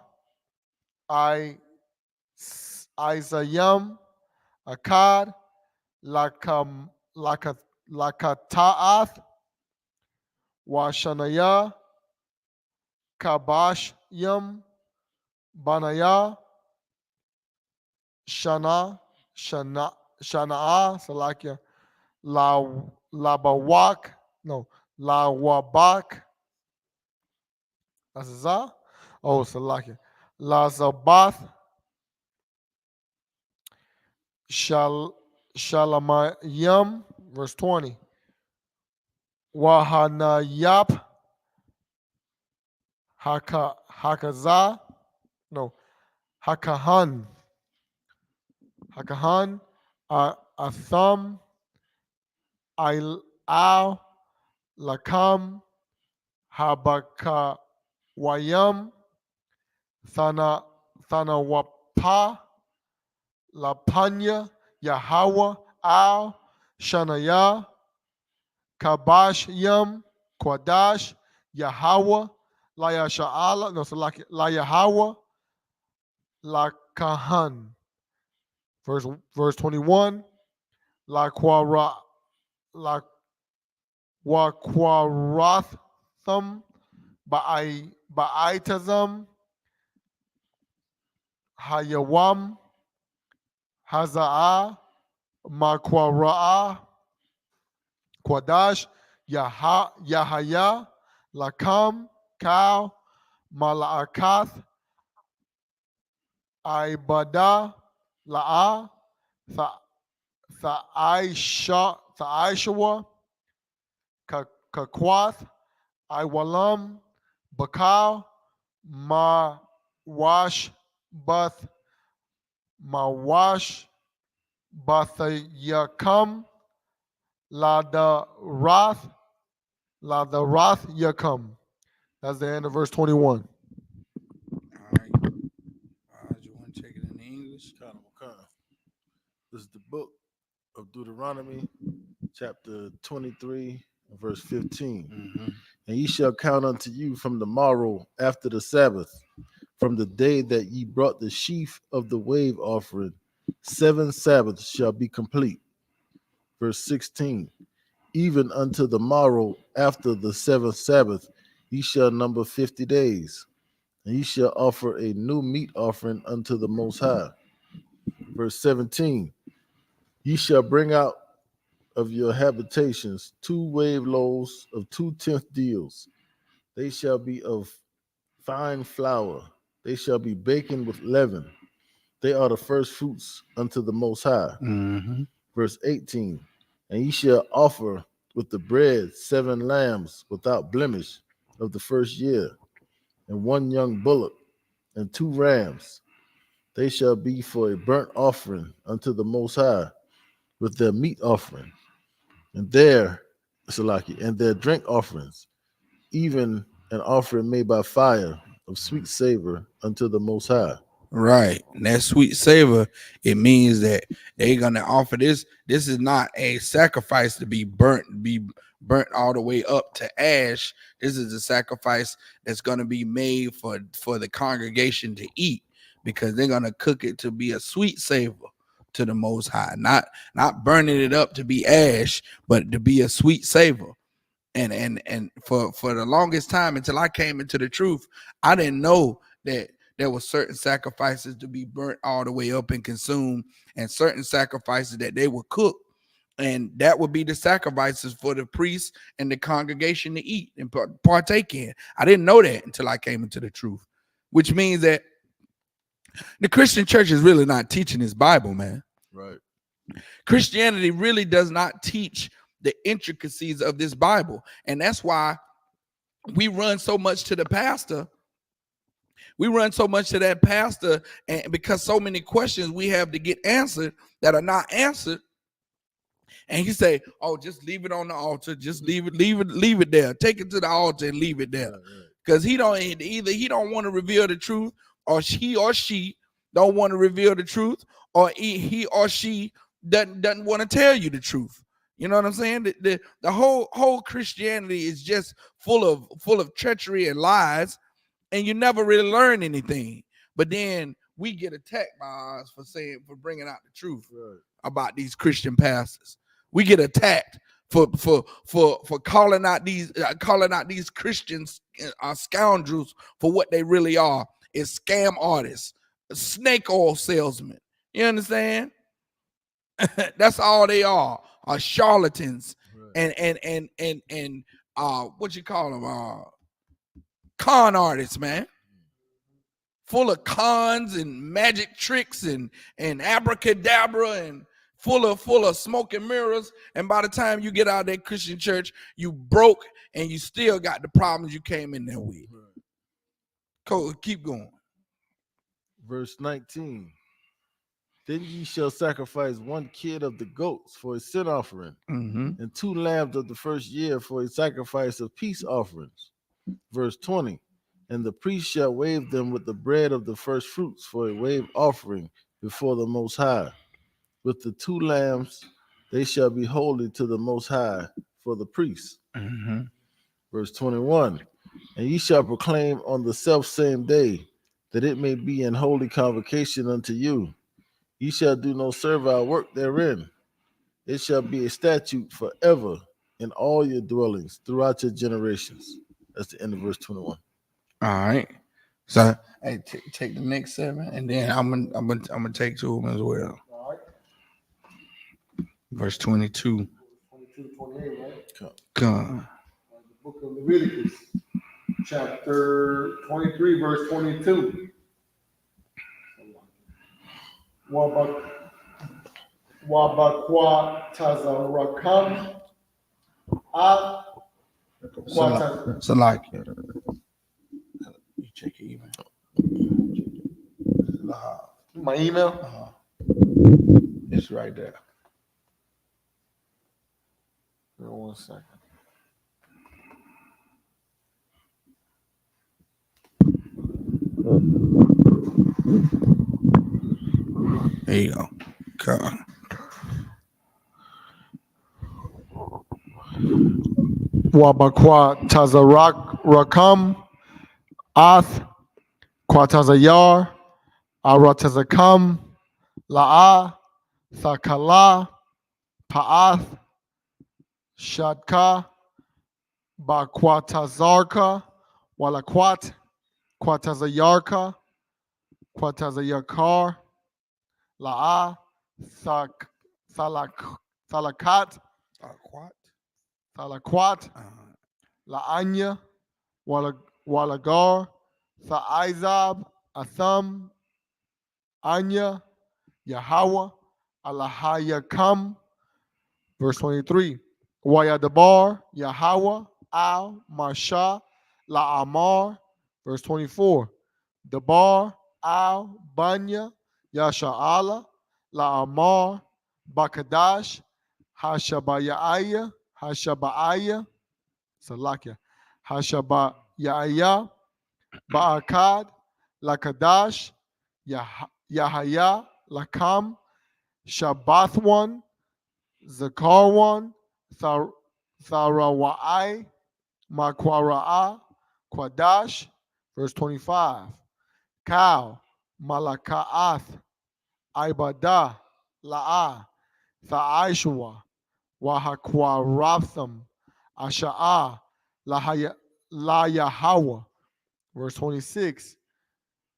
Isayam, Akkad, Lakata'ath, Washanaya, Kabash Yam, Banaya, Shana, Shana'a, Salakia, Labawak, no, Lawabak, that's Za. Oh, Salakia. Lazabath, Shalamayam, verse 20. Wahanayap, Hakaza, no, Hakahan, Atham, Al, Lakam, Habakawayam, Thanawapa, Lapanya, Yahweh, Al, Shanaya, Kabash Yam, Kwadash, Yahweh, La Yasha'ala, no, so like La Yahweh, La Kahan. Verse 21, La Quara, La Wakwaratham, Ba'aitazam, Hayawam, Hazaa, Makwara'a, Kwadash, Yahaya, Lakam, Kal, Malakath, Ibada, La'a, Tha'aishawa, Kakwath, Iwalam, Bakal, Mawash, Mawash, Bathayakam, Ladarath, Yakam. That's the end of verse 21. All right. You want to check it in English? This is the book of Deuteronomy, chapter 23, verse 15. Mm-hmm. And ye shall count unto you from the morrow after the Sabbath, from the day that ye brought the sheaf of the wave offering, 7 Sabbaths shall be complete. Verse 16. Even unto the morrow after the 7th Sabbath, ye shall number 50 days, and ye shall offer a new meat offering unto the Most High. Verse 17. Ye shall bring out of your habitations 2 wave loaves of 2/10 deals. They shall be of fine flour. They shall be baken with leaven. They are the first fruits unto the Most High. Mm-hmm. Verse 18. And ye shall offer with the bread 7 lambs without blemish of the first year, and 1 young bullock, and 2 rams. They shall be for a burnt offering unto the Most High, with their meat offering, and their drink offerings, even an offering made by fire of sweet savor unto the Most High. Right. And that sweet savor, it means that they're gonna offer this. This is not a sacrifice to be burnt all the way up to ash. This is a sacrifice that's gonna be made for the congregation to eat, because they're gonna cook it to be a sweet savor to the Most High, not burning it up to be ash, but to be a sweet savor. And for the longest time, until I came into the truth, I didn't know that there were certain sacrifices to be burnt all the way up and consumed, and certain sacrifices that they would cook, and that would be the sacrifices for the priests and the congregation to eat and partake in. I didn't know that until I came into the truth, which means that the Christian church is really not teaching this Bible, man. Right. Christianity really does not teach the intricacies of this Bible, and that's why we run so much to the pastor. We run so much to that pastor, and because so many questions we have to get answered that are not answered, and he say, "Oh, just leave it on the altar. Just leave it there. Take it to the altar and leave it there." Because he don't want to reveal the truth, or he or she don't want to reveal the truth, or he or she doesn't want to tell you the truth. You know what I'm saying? The whole Christianity is just full of treachery and lies, and you never really learn anything. But then we get attacked by us for bringing out the truth about these Christian pastors. We get attacked for calling out these Christians scoundrels for what they really are: is scam artists, snake oil salesmen. You understand? That's all they are charlatans. Right. And what you call them? Con artists, man. Full of cons and magic tricks and abracadabra and full of smoke and mirrors. And by the time you get out of that Christian church, you broke and you still got the problems you came in there with. Keep going. Verse 19. Then ye shall sacrifice one kid of the goats for a sin offering, and 2 lambs of the first year for a sacrifice of peace offerings. Verse 20. And the priest shall wave them with the bread of the first fruits for a wave offering before the Most High. With the 2 lambs, they shall be holy to the Most High for the priests. Verse 21. And ye shall proclaim on the selfsame day, that it may be an holy convocation unto you. Ye shall do no servile work therein. It shall be a statute forever in all your dwellings throughout your generations. That's the end of verse 21. All right. So hey, take the next 7, and then I'm gonna take 2 of them as well. All right. Verse 22. 22, 28, right? Come. The book of Leviticus, chapter 23, verse 22. Wabakwa tazarakam at Salakia. You check your email. my email. It's right there. Give me 1 second. There you go. Come. Wabakwa tazarakam ath kwatazayar aratazakam la'a thakala pa'ath shadka bakwatazarka walakwat kwatazayarka kwatazayakar la'a thalakat thalakwat la'anya walagar tha'izab atham anya Yahweh alahayakam. Verse 23. Wayadabar Yahweh al Marsha La'amar. Verse 24. Dabar al Banya Yasha'ala La'amar Bakadash Hashabayaya Salakia Hashabayaya Ba'akad Lakadash Yahaya Lakam Shabbathwan Zakarwan Tharawai Makwara'a Kwadash. Verse 25. Kal Malaka'ath Ibada La'a Tha'aishwa Wahakwaratham Asha'a La Yahweh. Verse 26.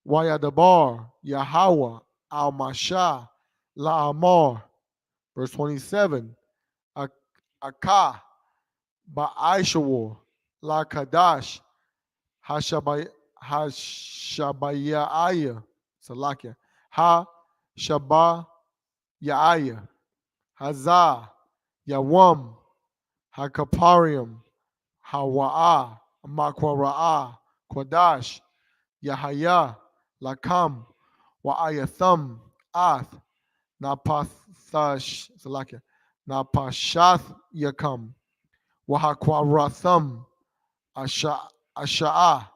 Wayadabar Yahweh Al Masha La Amar. Verse 27. Akah Ba'aishawar La Kadash Hashabayaya Salakia Ha Shabayaya Hazah Yawam Hakaparium Hawa'a Makwara'a Kwadash Yahaya Lakam Wa'ayatham Ath Napathash Salakia Napashath Yakam Wahakwaratham Asha'a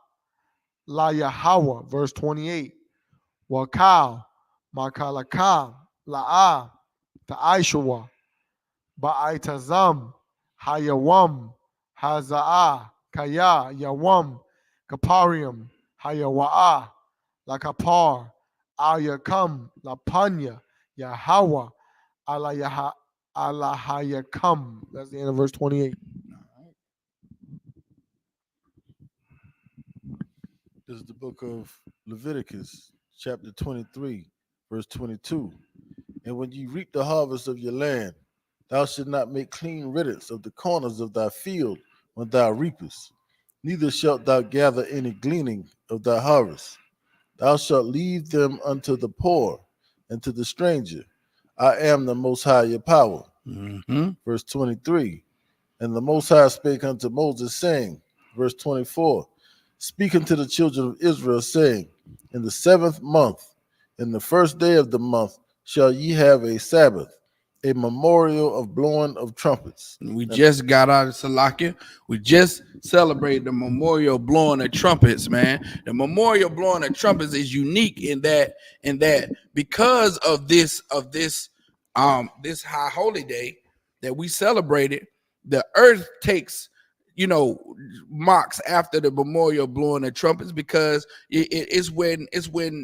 La Yahweh. Verse 28. Wakal Makalakam La'a Ta'aishawa Ba'aitazam Hayawam Haza'a Kaya Yawam Kaparium Hayawa'a Lakapar Ayakam Lapanya Yahawa Alahayakam. That's the end of verse 28. This is the book of Leviticus, chapter 23, verse 22. And when you reap the harvest of your land, thou shalt not make clean riddance of the corners of thy field when thou reapest, neither shalt thou gather any gleaning of thy harvest. Thou shalt leave them unto the poor and to the stranger. I am the Most High your power. Mm-hmm. Verse 23. And the Most High spake unto Moses, saying, verse 24, speak unto the children of Israel, saying, in the 7th month, in the 1st day of the month, shall ye have a Sabbath, a memorial of blowing of trumpets. We just got out of Salakia. We just celebrated the memorial blowing of trumpets, man. The memorial blowing of trumpets is unique in that because of this this high holy day that we celebrated, the earth takes, marks after the memorial blowing of trumpets, because it's when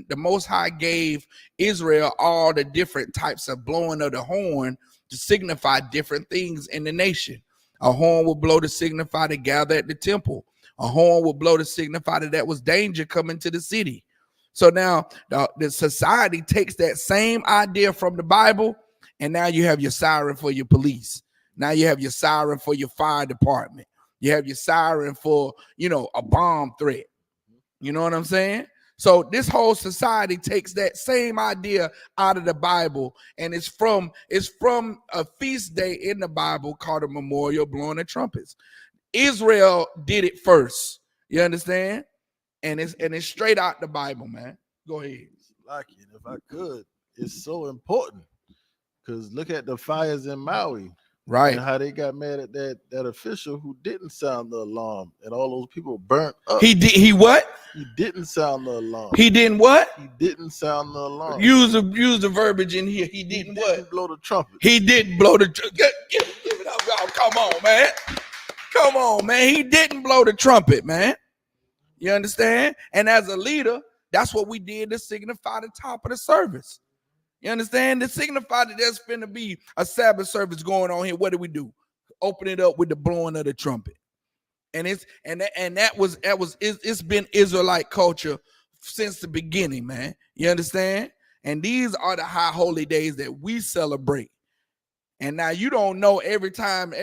the Most High gave Israel all the different types of blowing of the horn to signify different things in the nation. A horn will blow to signify to gather at the temple. A horn will blow to signify that was danger coming to the city. So now the society takes that same idea from the Bible, and now you have your siren for your police. Now you have your siren for your fire department. You have your siren for, a bomb threat. You know what I'm saying? So this whole society takes that same idea out of the Bible, and it's from a feast day in the Bible called a memorial blowing of trumpets. Israel did it first. You understand? And it's straight out the Bible, man. Go ahead. Like it, if I could, it's so important, because look at the fires in Maui. Right. And how they got mad at that official who didn't sound the alarm, and all those people burnt up. He what? He didn't sound the alarm. He didn't what? He didn't sound the alarm. Use the verbiage in here. He didn't what? Blow the trumpet. He didn't blow the trumpet. Give it up, y'all. Come on, man. Come on, man. He didn't blow the trumpet, man. You understand? And as a leader, that's what we did to signify the top of the service. You understand? To signify that there's going to be a Sabbath service going on here. What do we do? Open it up with the blowing of the trumpet. And it's been Israelite culture since the beginning, man. You understand? And these are the high holy days that we celebrate. And now you don't know, every time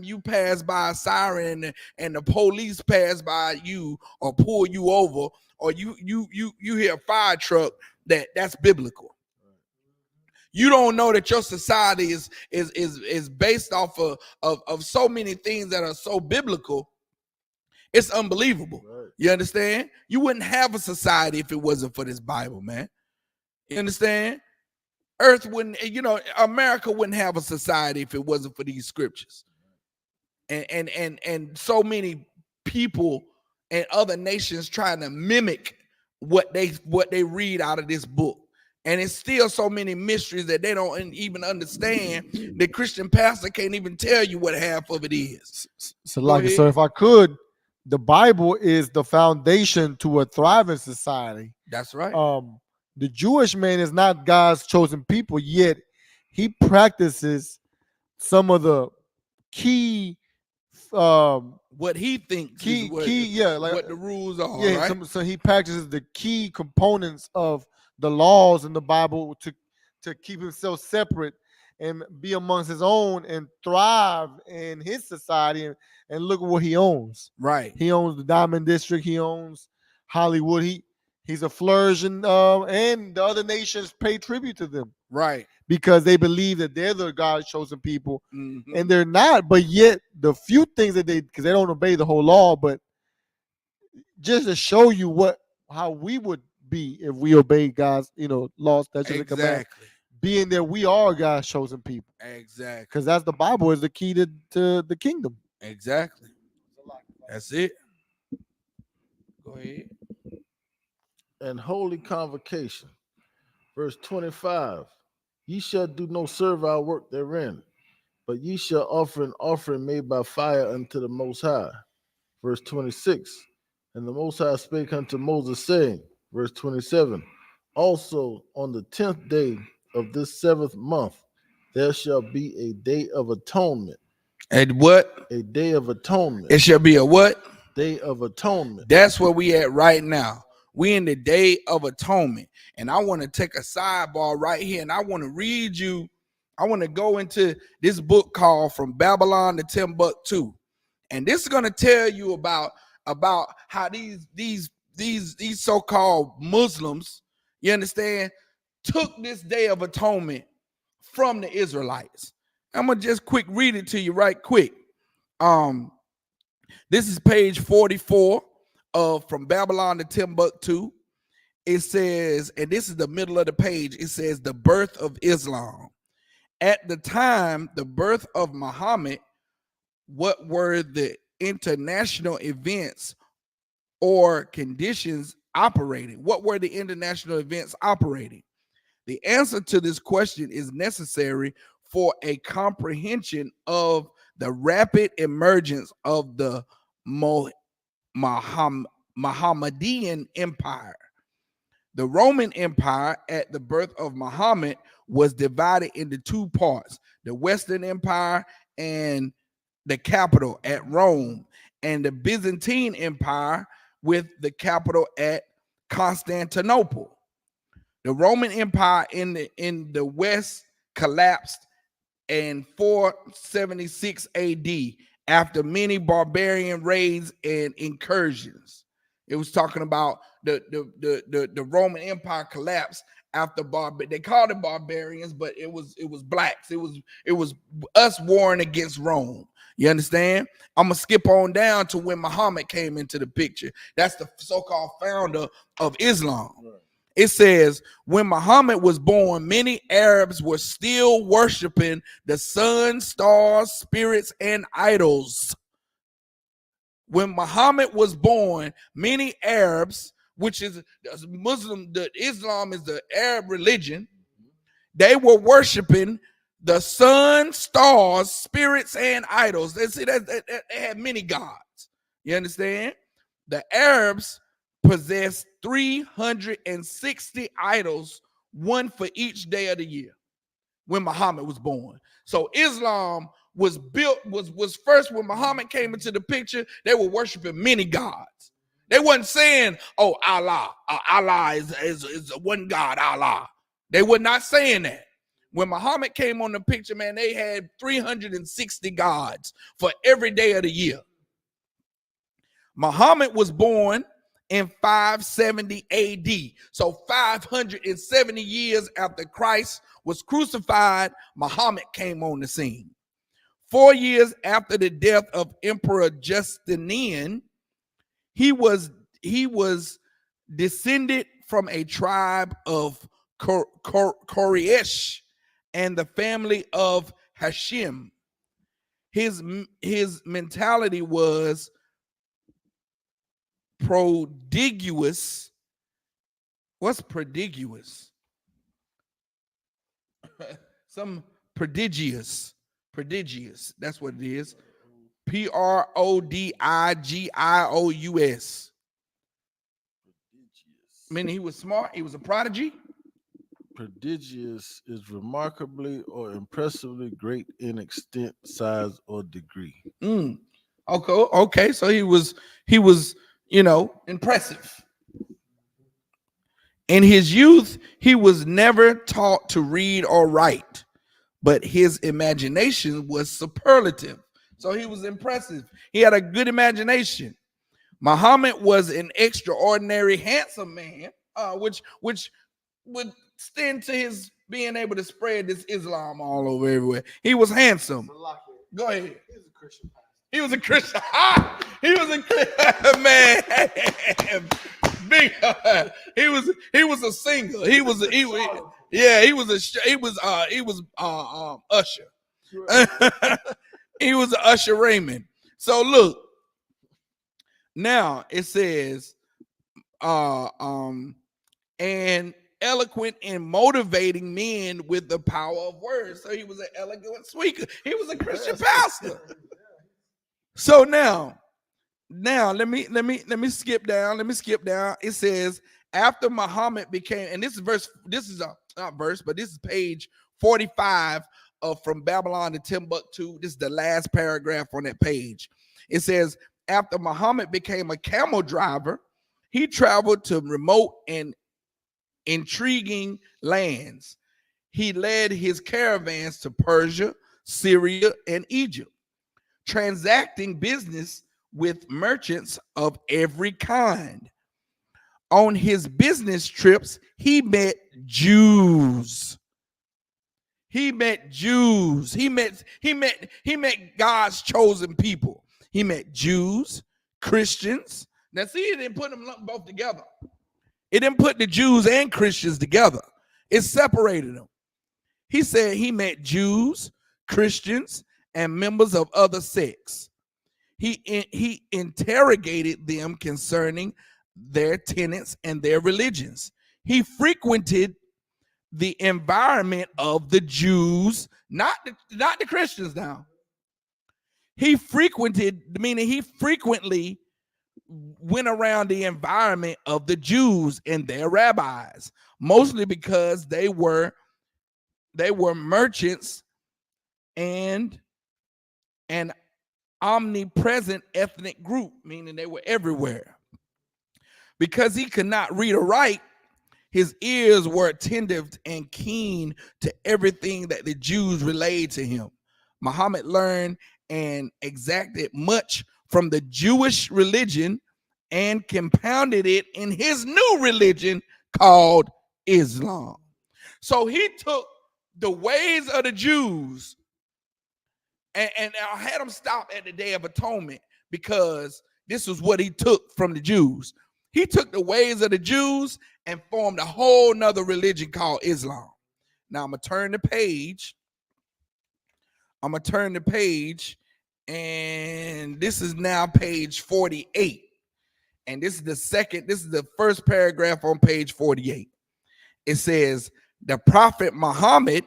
you pass by a siren and the police pass by you or pull you over, or you hear a fire truck, that's biblical. You don't know that your society is based off of so many things that are so biblical. It's unbelievable. Right. You understand? You wouldn't have a society if it wasn't for this Bible, man. You understand? Earth wouldn't, America wouldn't have a society if it wasn't for these scriptures. And so many people and other nations trying to mimic what they read out of this book. And it's still so many mysteries that they don't even understand. The Christian pastor can't even tell you what half of it is. So if I could, the Bible is the foundation to a thriving society. That's right. The Jewish man is not God's chosen people, yet he practices some of the key what he thinks what the rules are. Yeah, right? So he practices the key components of the laws in the Bible to keep himself separate and be amongst his own and thrive in his society. And look at what he owns. Right. He owns the Diamond District. He owns Hollywood. He's a flourishing, and the other nations pay tribute to them. Right. Because they believe that they're the God's chosen people, and they're not. But yet, the few things that because they don't obey the whole law, but just to show you how we would be if we obey God's, laws, statutes, and commands. Being that we are God's chosen people. Exactly. Because that's the Bible is the key to the kingdom. Exactly. That's it. Go ahead. And holy convocation. Verse 25. Ye shall do no servile work therein, but ye shall offer an offering made by fire unto the Most High. Verse 26. And the Most High spake unto Moses, saying, verse 27, also on the 10th day of this 7th month, there shall be a day of atonement. And what? A day of atonement. It shall be a what? Day of atonement. That's where we at right now. We in the Day of Atonement. And I want to take a sidebar right here, and I want to read you. I want to go into this book called From Babylon to Timbuktu. And this is going to tell you about how these so-called Muslims, you understand, took this Day of Atonement from the Israelites. I'm gonna just quick read it to you right quick. This is page 44 of From Babylon to Timbuktu. It says, and this is the middle of the page, it says the birth of Islam. At the time, the birth of Muhammad, what were the international events or conditions operating? What were the international events operating? The answer to this question is necessary for a comprehension of the rapid emergence of the Mohammedan Empire. The Roman Empire at the birth of Muhammad was divided into two parts: the Western Empire and the capital at Rome, and the Byzantine Empire with the capital at Constantinople. The Roman Empire in the West collapsed in 476 AD after many barbarian raids and incursions. It was talking about the Roman Empire collapsed after they called it barbarians, but it was blacks. It was us warring against Rome. You understand? I'm gonna skip on down to when Muhammad came into the picture. That's the so-called founder of Islam. Right. It says, when Muhammad was born, many Arabs were still worshiping the sun, stars, spirits, and idols. When Muhammad was born, many Arabs, which is Muslim, Islam is the Arab religion, they were worshiping the sun, stars, spirits, and idols. They had many gods. You understand? The Arabs possessed 360 idols, one for each day of the year, when Muhammad was born. So Islam was built, was first when Muhammad came into the picture. They were worshiping many gods. They wasn't saying, oh, Allah, Allah is one God, Allah. They were not saying that. When Muhammad came on the picture, man, they had 360 gods for every day of the year. Muhammad was born in 570 AD. So 570 years after Christ was crucified, Muhammad came on the scene. 4 years after the death of Emperor Justinian, he was descended from a tribe of Quraysh and the family of Hashim. His mentality was prodigious. What's prodigious? Some prodigious. That's what it is. Prodigious. Meaning he was smart. He was a prodigy. Prodigious is remarkably or impressively great in extent, size, or degree. Okay. So he was, impressive. In his youth, he was never taught to read or write, but his imagination was superlative. So he was impressive. He had a good imagination. Muhammad was an extraordinary handsome man, which would stand to his being able to spread this Islam all over everywhere. He was handsome. Go ahead. He was a Christian. He was a man. Big. He was a singer. He was Usher. He was an Usher Raymond. So look, now it says, and eloquent in motivating men with the power of words. So he was an eloquent speaker. He was a Christian pastor. So now let me skip down. It says, after Muhammad became, and this is page 45 of From Babylon to Timbuktu. This is the last paragraph on that page. It says, after Muhammad became a camel driver, He traveled to remote and intriguing lands. He led his caravans to Persia, Syria, and Egypt, transacting business with merchants of every kind. On his business trips, he met Jews. He met Jews. He met God's chosen people. He met Jews, Christians. Now, see, it didn't put them both together. It didn't put the Jews and Christians together. It separated them. He said he met Jews, Christians, and members of other sects. He interrogated them concerning their tenets and their religions. He frequented the environment of the Jews, not the Christians now. He frequented, meaning he frequently went around the environment of the Jews and their rabbis, mostly because they were merchants and an omnipresent ethnic group, meaning they were everywhere. Because he could not read or write, his ears were attentive and keen to everything that the Jews relayed to him. Muhammad learned and exacted much from the Jewish religion and compounded it in his new religion called Islam. So he took the ways of the Jews, and I had him stop at the Day of Atonement because this is what he took from the Jews. He took the ways of the Jews and formed a whole nother religion called Islam. Now I'm going to turn the page. And this is now page 48. And this is the first paragraph on page 48. It says, the Prophet Muhammad,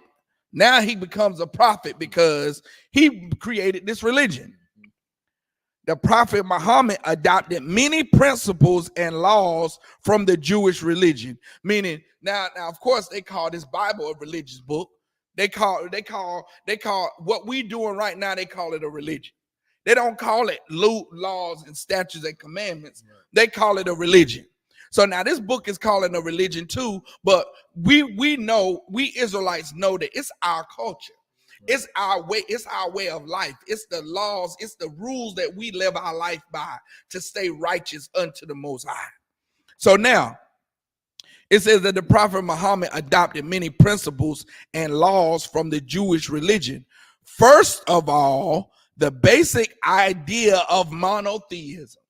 now he becomes a prophet because he created this religion. The Prophet Muhammad adopted many principles and laws from the Jewish religion. Meaning, now of course, they call this Bible a religious book. They call what we doing right now, they call it a religion. They don't call it laws and statutes and commandments. They call it a religion. So now this book is calling a religion too, but we know, we Israelites know that it's our culture. It's our way of life. It's the laws, it's the rules that we live our life by to stay righteous unto the Most High. So now it says that the Prophet Muhammad adopted many principles and laws from the Jewish religion. First of all, the basic idea of monotheism.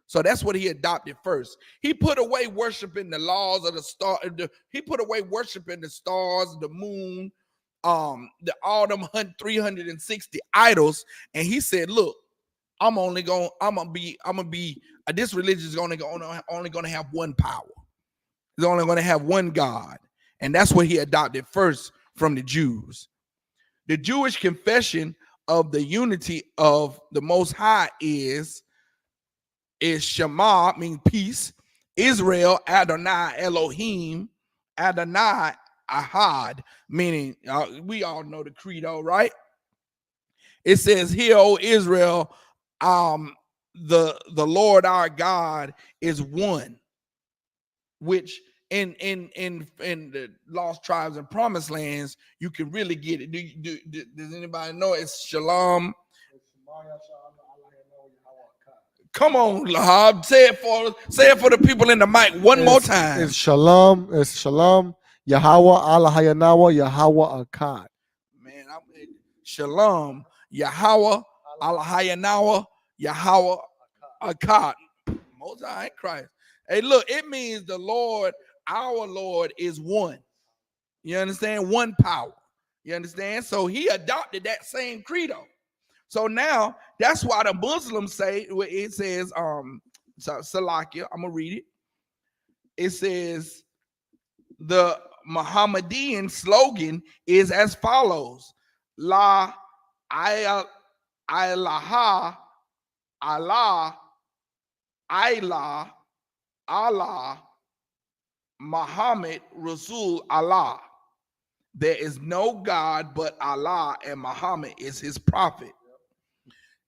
So that's what he adopted first. He put away worshiping the laws of the star. He put away worshiping the stars, the moon, all them 360 idols, and he said, "Look, I'm gonna be. This religion is only gonna have one power. It's only gonna have one God, and that's what he adopted first from the Jews. The Jewish confession of the unity of the Most High is Shema, means peace. Israel, Adonai, Elohim, Adonai, Ahad, meaning we all know the credo, right? It says, "Hear, O Israel, the Lord our God is one," which in the lost tribes and promised lands you can really get it. Does anybody know it's Shalom? Come on, Lahab. Say it for the people in the mic one more time. It's Shalom. It's Shalom. Yahweh Allah Hayanawa, Yahweh Akkad. Man, Shalom, Yahweh Allah Hayanawa, Yahweh Akkad. Most High Christ. Hey, look, it means the Lord, our Lord, is one. You understand? One power. You understand? So he adopted that same credo. So now that's why the Muslims say, it says, Salakia, I'm gonna read it. It says the Muhammadan slogan is as follows: La ilaha Allah Ilah Allah Muhammad Rasul Allah. There is no God but Allah, and Muhammad is his prophet.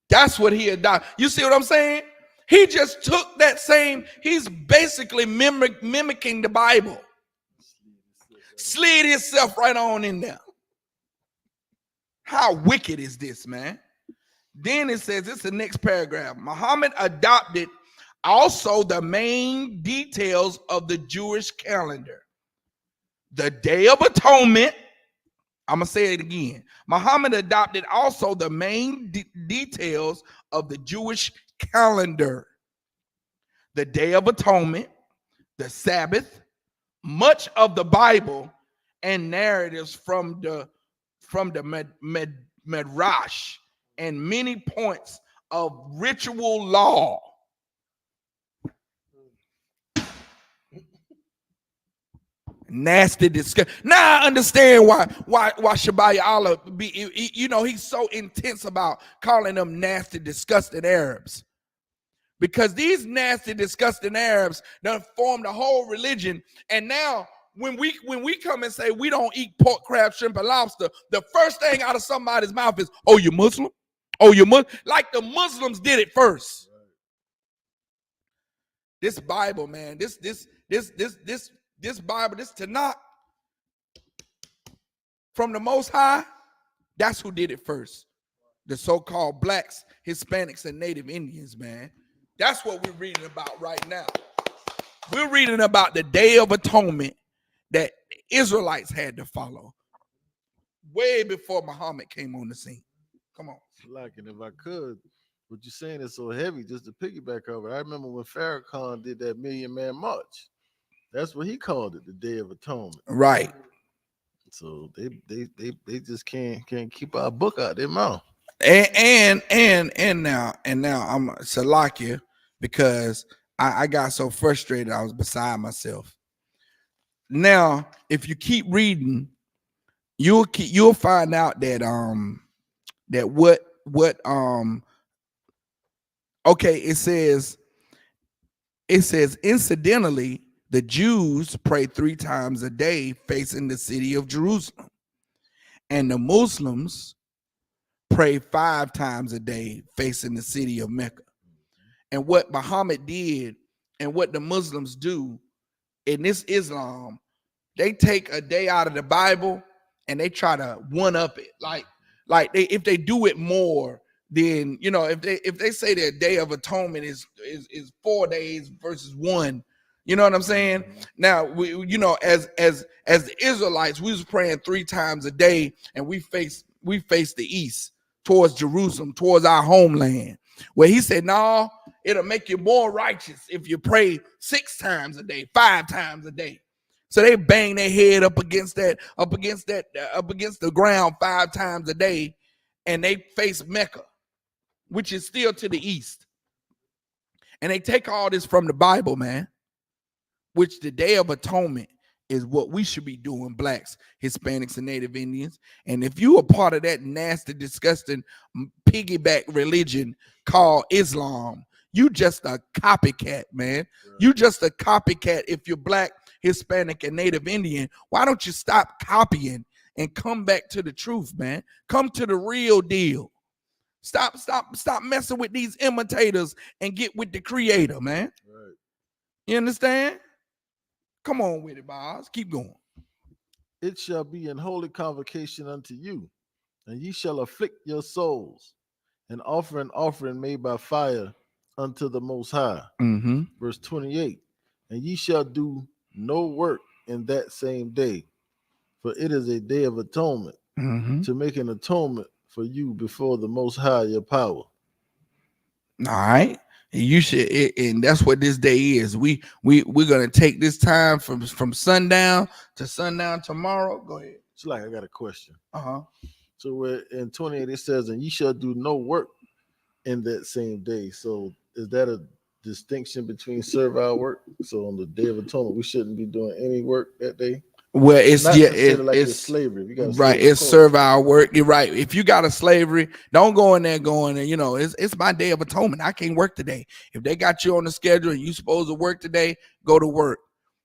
That's what he adopted. You see what I'm saying? He just took that same, he's basically mimicking the Bible. Slid himself right on in there. How wicked is this, man? Then it says, it's the next paragraph. Muhammad adopted also the main details of the Jewish calendar. The Day of Atonement. I'm going to say it again. Muhammad adopted also the main details of the Jewish calendar. The Day of Atonement, the Sabbath, much of the Bible, and narratives from the Midrash, and many points of ritual law. Nasty disgust. Now I understand why Shabaya Allah be, you know, he's so intense about calling them nasty, disgusting Arabs. Because these nasty, disgusting Arabs done formed a whole religion. And now when we come and say we don't eat pork, crab, shrimp, and lobster, the first thing out of somebody's mouth is, oh, you Muslim? Oh, you Muslim? Like the Muslims did it first. This Bible, man, this Bible, this Tanakh from the Most High, that's who did it first. The so-called blacks, Hispanics, and Native Indians, man. That's what we're reading about right now. We're reading about the Day of Atonement that the Israelites had to follow way before Muhammad came on the scene. Come on. Like, and if I could, what you're saying is so heavy, just to piggyback over. I remember when Farrakhan did that Million Man March. That's what he called it, the Day of Atonement. Right. So they just can't keep our book out their mouth. And now I'm Salakia because I got so frustrated I was beside myself. Now, if you keep reading, you'll find out that it says incidentally, the Jews pray 3 times a day facing the city of Jerusalem, and the Muslims pray 5 times a day facing the city of Mecca. And what Muhammad did and what the Muslims do in this Islam, they take a day out of the Bible and they try to one up it. Like if they do it more, then, you know, if they say their Day of Atonement is 4 days versus 1, you know what I'm saying? Now we, you know, as the Israelites, we was praying 3 times a day, and we face the east towards Jerusalem, towards our homeland. Where he said, no, it'll make you more righteous if you pray 6 times a day, 5 times a day. So they bang their head up against the ground 5 times a day, and they face Mecca, which is still to the east. And they take all this from the Bible, man, which the Day of Atonement is what we should be doing, blacks, Hispanics, and Native Indians. And if you are part of that nasty, disgusting piggyback religion called Islam, you just a copycat, man. You just a copycat if you're black, Hispanic, and Native Indian. Why don't you stop copying and come back to the truth, man? Come to the real deal. Stop messing with these imitators and get with the creator, man. Right. You understand? Come on with it, Boz. Keep going. It shall be an holy convocation unto you, and ye shall afflict your souls, and offer an offering made by fire unto the Most High. Mm-hmm. Verse 28, and ye shall do no work in that same day, for it is a day of atonement, to make an atonement for you before the Most High your power. All right. You should, and that's what this day is. We're gonna take this time from sundown to sundown tomorrow. Go ahead. It's like, I got a question. Uh-huh. So where in 28 it says, and ye shall do no work in that same day. So is that a distinction between servile work? So on the Day of Atonement, we shouldn't be doing any work that day? Well, it's Not like it's slavery. You got right. It's servile work. You're right. If you got a slavery, don't go in there going and, you know, it's my Day of Atonement. I can't work today. If they got you on the schedule and you supposed to work today, go to work.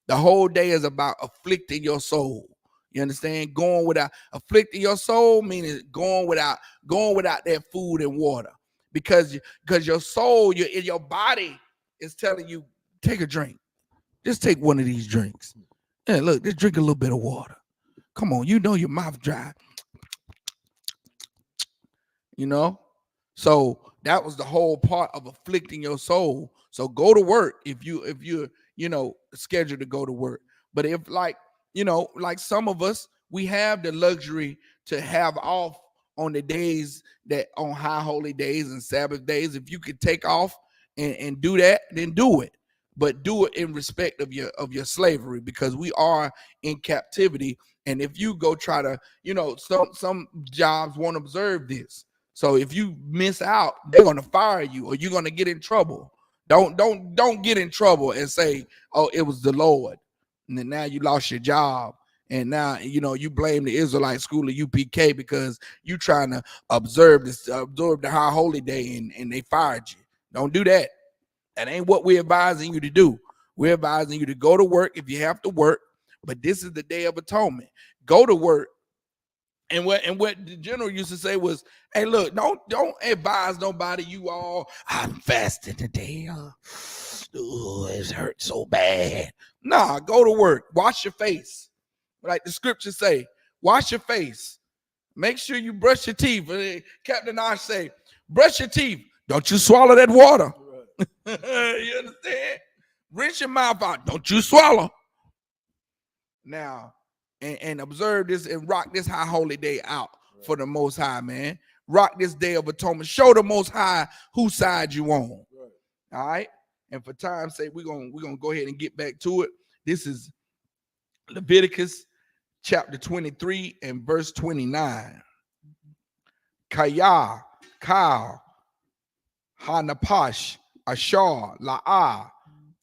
The whole day is about afflicting your soul. You understand? Going without afflicting your soul, meaning going without that food and water. because your soul, your body is telling you, take a drink. Just take one of these drinks. Yeah, look, just drink a little bit of water. Come on, you know your mouth dry. You know? So that was the whole part of afflicting your soul. So go to work if you're scheduled to go to work. But if like some of us, we have the luxury to have off on the days that on high holy days and Sabbath days. If you could take off and do that, then do it. But do it in respect of your slavery, because we are in captivity. And if you go try to, some jobs won't observe this. So if you miss out, they're gonna fire you or you're gonna get in trouble. Don't get in trouble and say, oh, it was the Lord. And then now you lost your job. And now, you blame the Israelite school of UPK because you trying to observe the high holy day and they fired you. Don't do that. That ain't what we're advising you to do. We're advising you to go to work if you have to work, but this is the Day of Atonement. Go to work. And what the general used to say was, hey, look, don't advise nobody, I'm fasting today. It hurts so bad. Nah, go to work. Wash your face. Like the scriptures say, wash your face. Make sure you brush your teeth. Captain Ash say, brush your teeth. Don't you swallow that water. You understand? Rinse your mouth out. Don't you swallow. Now, and observe this and rock this high holy day out for the Most High, man. Rock this Day of Atonement. Show the Most High whose side you on. All right. And for time's sake, we're gonna go ahead and get back to it. This is Leviticus chapter 23 and verse 29. Kaya, Kal, Hanapash, Ashar, La'ah,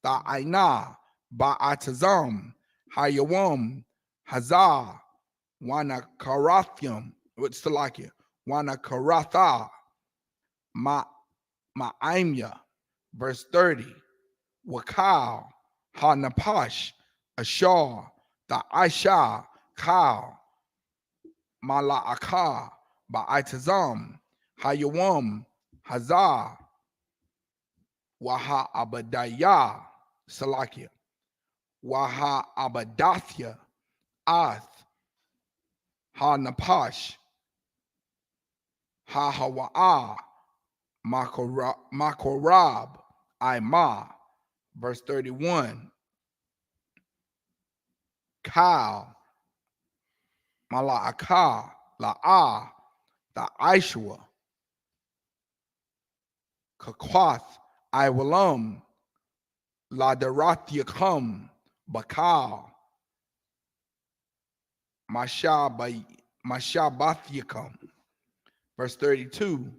Ta'aina, Ba'atazam, Hayawam, Hazah, Wana Karathium, what's the like it? Wana Karatha, Ma'imya, verse 30. Wakal, Hanapash, Ashar, Ta'aisha, Kal, Mala'akah, Ba'atazam, Hayawam, Hazah, Waha Abadaya, Salakia, Waha Abadathya, Ath, Ha Napash, Ha Hawa'a, Makorab, Ima, verse 31. Kal, Mala'akah, La'ah, Ta'aishua, Kakwath, Iwalam, Ladarathiakum, Bakal, Mashabathiakum. Verse 32.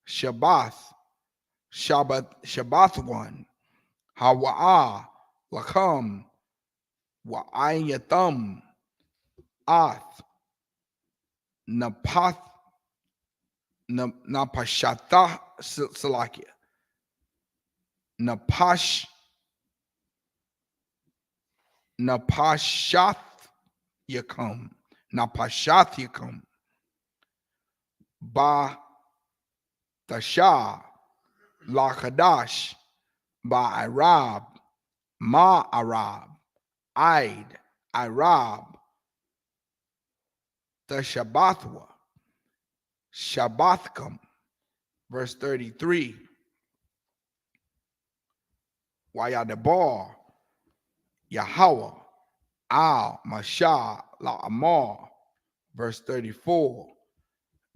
Shabbath1, Hawa'ah, Lakam, Wa'ayatham, Ath, Napashatha, Salakia, Napashath Yakum, Ba Tasha, La Kadash, Ba Arab, Ma Arab, Aid, Arab, Tashabathwa, Shabbathkum, verse 33. Wayadabar, Yahweh, Al, Mashah, La Amar, verse 34.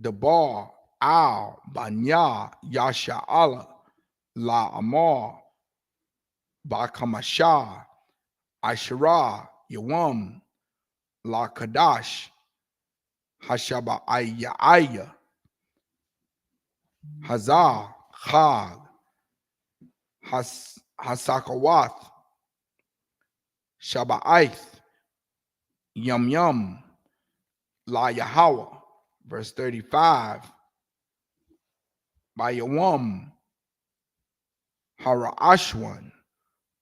Debar, Al, Banya, Yasha Allah, La Amar, Bakamashah, Asherah, Yawam, La Kadash, Hashaba Aya, Hazar, Chag, Hasakawath, Shaba'aith, Yum, La Yahweh, verse 35. Bayawam, Hara'ashwan,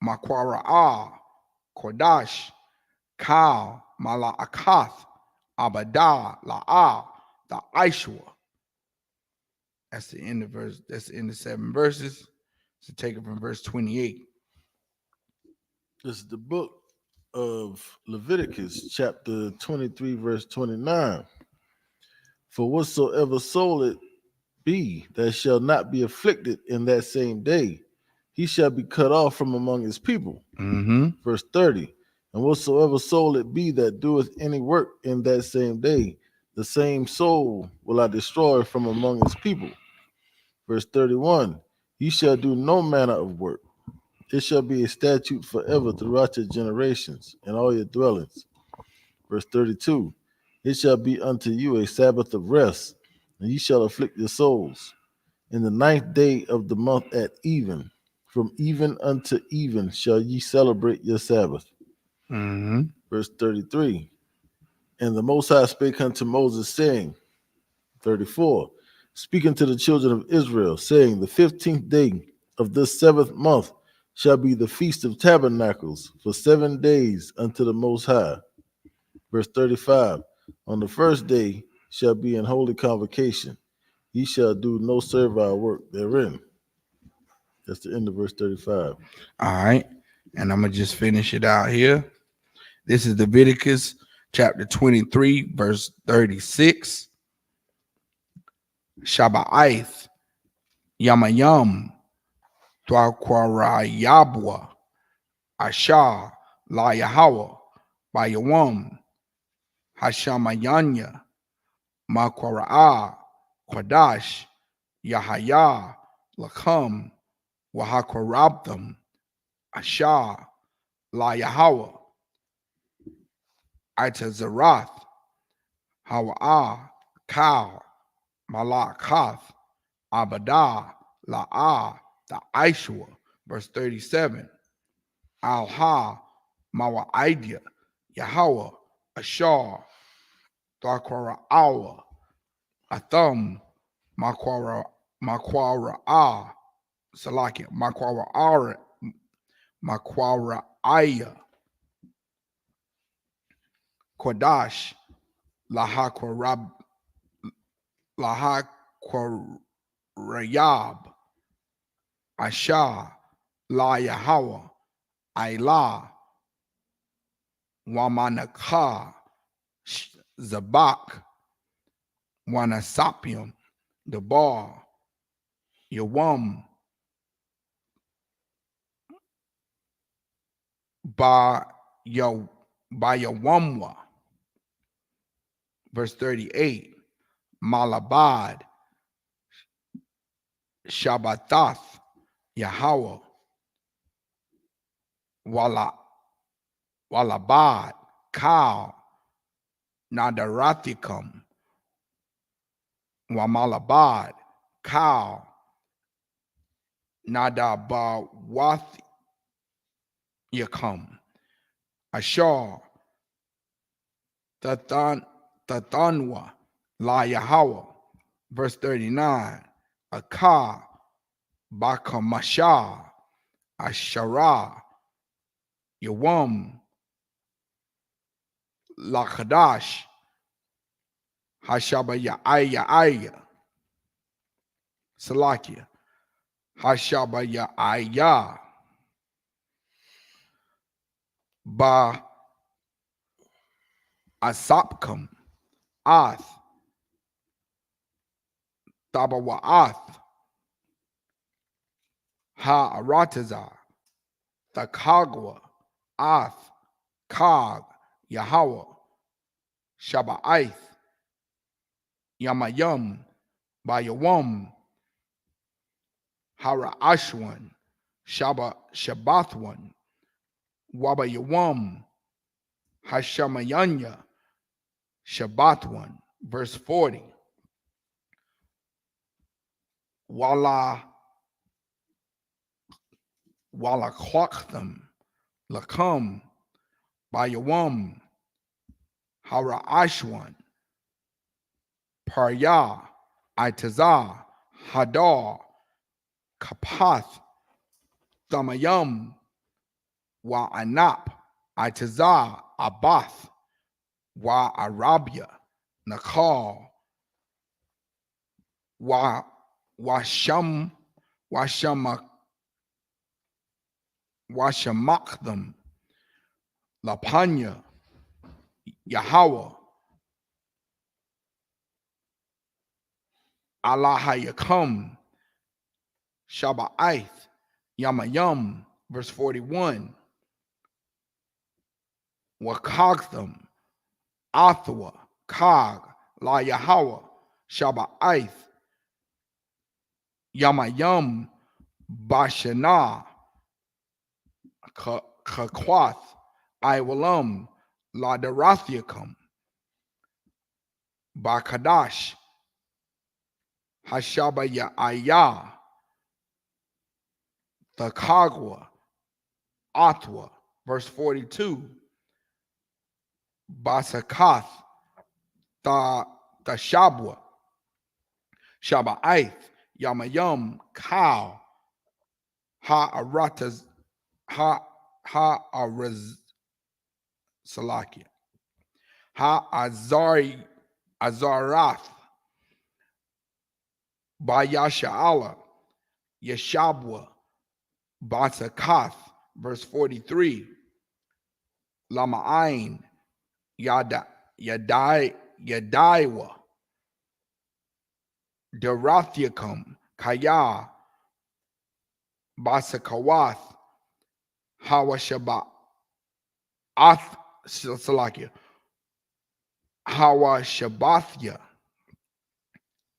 Makwara'ah, Kodash, Kal, Mala'akath, Abadah, La'ah, the Aishwa. That's the end of verse. That's the end of 7 verses. So take it from verse 28. This is the book of Leviticus, chapter 23, verse 29. For whatsoever soul it be that shall not be afflicted in that same day, he shall be cut off from among his people. Mm-hmm. Verse 30. And whatsoever soul it be that doeth any work in that same day, the same soul will I destroy from among his people. Verse 31. Ye shall do no manner of work. It shall be a statute forever throughout your generations and all your dwellings. Verse 32. It shall be unto you a Sabbath of rest, and ye shall afflict your souls. In the 9th day of the month at even, from even unto even shall ye celebrate your Sabbath. Mm-hmm. Verse 33. And the Most High spake unto Moses, saying, 34. Speaking to the children of Israel, saying, the 15th day of this 7th month shall be the Feast of Tabernacles for 7 days unto the Most High. Verse 35. On the first day shall be an holy convocation. Ye shall do no servile work therein. That's the end of verse 35. All right. And I'm going to just finish it out here. This is Leviticus chapter 23, verse 36. Shabbaith, Yamayam, Twakwara Asha, La Yahweh, Bayawam, Hashamayanya, Makwara, Kwadash, Yahaya, Lakam, Wahakwarabdam, Asha, La Yahweh, Itazarath, Hawa, Kal, Malakath, Abadah, La'ah, the Aishua, verse 37. Al-Ha, Mawaidia, Yahweh, Ashar, Thakwara Awa, Atham, Makwara Ah, Salakia, Makwara Aya, Kodash, Lahakwarab, Lahakwarayab, Asha, La Yahweh, Ailah, Wamanakah, Zabak, Wanasapium, Debar, Yawam, Yawamwa, verse 38, Malabad, Shabbatath, Yahweh, Walabad, Kal, Nadarathicum, Wamalabad, Kal, Nadabawathicum, Ashar, Tathanwa, La Yahweh, verse 39, Akah, Bakamasha, Asharah, Yawam, Lakadash, Hashabayaya, Salakia, Hashabayaya, Ba Asapkam, Ath, Tabawaath, Ha Arataza, Thakagwa, Ath, Kag, Yahweh, Shabbaith, Yamayam, Bayawam, Hara Ashwan, Shabbathwan, Wabayawam, Hashamayanya, Shabbathwan, verse 40. Wala Kwaktham, Lakam, Bayawam, Hara Ashwan, Parya, Itazah, Hadar, Kapath, Thamayam, Wa Anap, Itazah, Abath, Wa Arabia, Nakal, Wa Washam Washamakdam Lapanya Yahweh Allah Hayakam Shaba'ath Yamayam, verse 41. Wakagtham Athwa Kag La Yahweh Shaba'ath Yamayam Bashana Kakwath Iwalam La Darathiakam Bakadash Hashabaya Ayah Thakagwa Atwa, verse 42. Basakath Tashabwa Shaba'ath Yamayam Cow Ha'arataz Ha'araz Salakia Azarath Bayasha'ala Yeshabwa Basakath, verse 43. Lama'ain Yadaiwa Darathiakam Kaya Basakawath Hawashaba Salakia Hawashabathya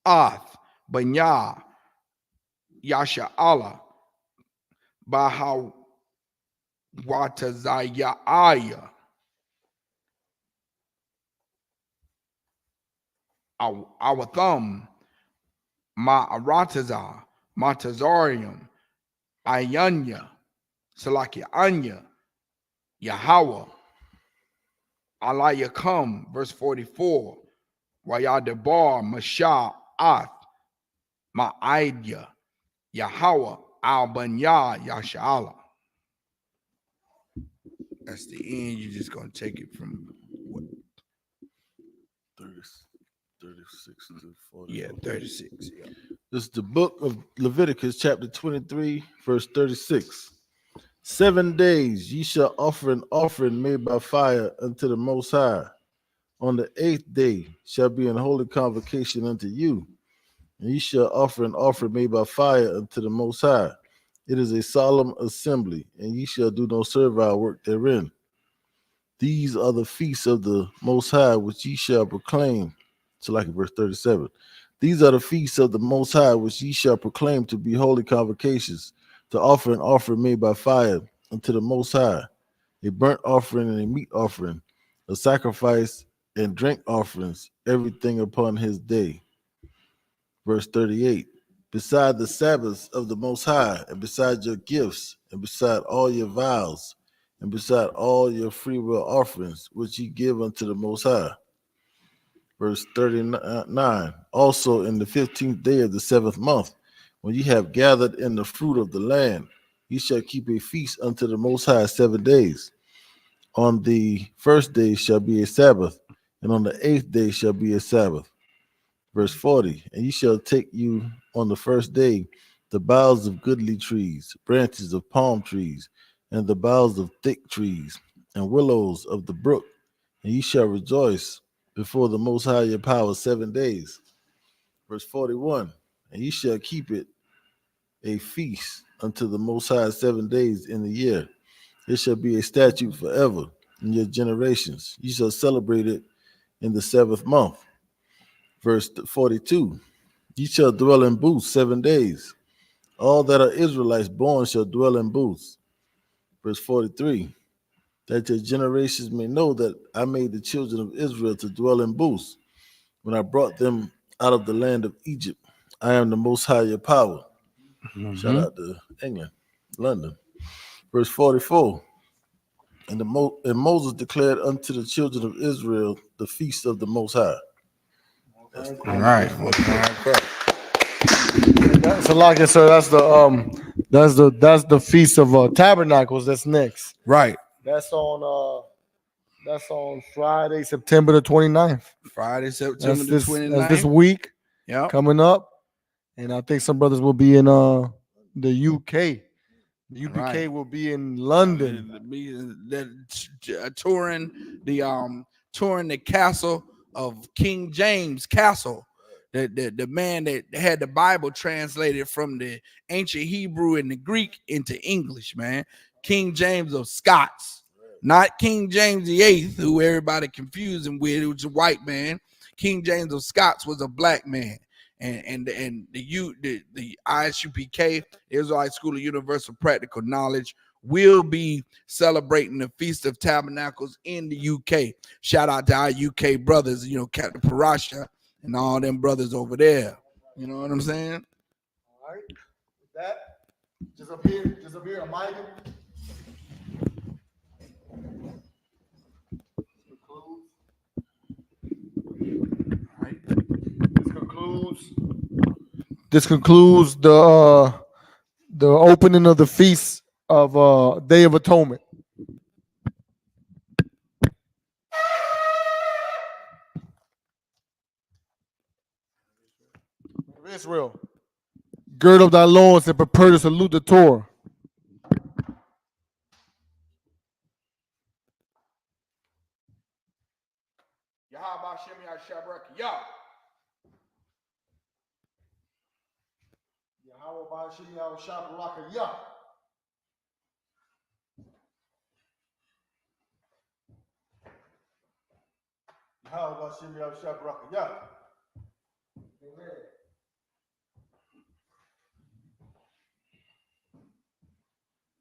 Ath Banya Yasha Allah Baha Watazaya Aya our thumb Ma'arataza Matazarium Ayanya Salaki Anya Yahweh Alayakam, verse 44. Wayadabar Masha Ath Ma'idya Yahweh Al-Banya Yasha'ala. That's the end. You're just going to take it from what? 36 to 40. Yeah, 36. Yeah. This is the book of Leviticus, chapter 23, verse 36. 7 days ye shall offer an offering made by fire unto the Most High. On the 8th day shall be an holy convocation unto you, and ye shall offer an offering made by fire unto the Most High. It is a solemn assembly, and ye shall do no servile work therein. These are the feasts of the Most High, which ye shall proclaim. So, like in verse 37. These are the feasts of the Most High, which ye shall proclaim to be holy convocations, to offer an offering made by fire unto the Most High, a burnt offering and a meat offering, a sacrifice and drink offerings, everything upon his day. Verse 38. Beside the Sabbaths of the Most High, and beside your gifts, and beside all your vows, and beside all your freewill offerings, which ye give unto the Most High. Verse 39. Also in the 15th day of the 7th month, when ye have gathered in the fruit of the land, ye shall keep a feast unto the Most High 7 days. On the first day shall be a Sabbath, and on the 8th day shall be a Sabbath. Verse 40. And ye shall take you on the first day the boughs of goodly trees, branches of palm trees, and the boughs of thick trees, and willows of the brook, and ye shall rejoice before the Most High your power 7 days. Verse 41. And ye shall keep it a feast unto the Most High 7 days in the year. It shall be a statute forever in your generations. Ye shall celebrate it in the 7th month. Verse 42. Ye shall dwell in booths 7 days. All that are Israelites born shall dwell in booths. Verse 43. That your generations may know that I made the children of Israel to dwell in booths when I brought them out of the land of Egypt. I am the Most High your power. Shout out to England, London. Verse 44. And Moses declared unto the children of Israel the feast of the Most High. All right. So like it, sir, that's the Feast of Tabernacles. That's next. Right. That's on Friday, September the 29th. Friday, September the 29th. That's this week Yep. coming up. And I think some brothers will be in the UK. The UPK Right. will be in London. Touring the castle of King James Castle, the man that had the Bible translated from the ancient Hebrew and the Greek into English, man. King James of Scots, not King James the Eighth, who everybody confused him with. It was a white man. King James of Scots was a black man. And the ISUPK, Israelite School of Universal Practical Knowledge, will be celebrating the Feast of Tabernacles in the UK. Shout out to our UK brothers, Captain Parasha and all them brothers over there. You know what I'm saying? All right. With that, just up here, a mic. This concludes the opening of the feast of Day of Atonement. Israel, gird up thy loins and prepare to salute the Torah.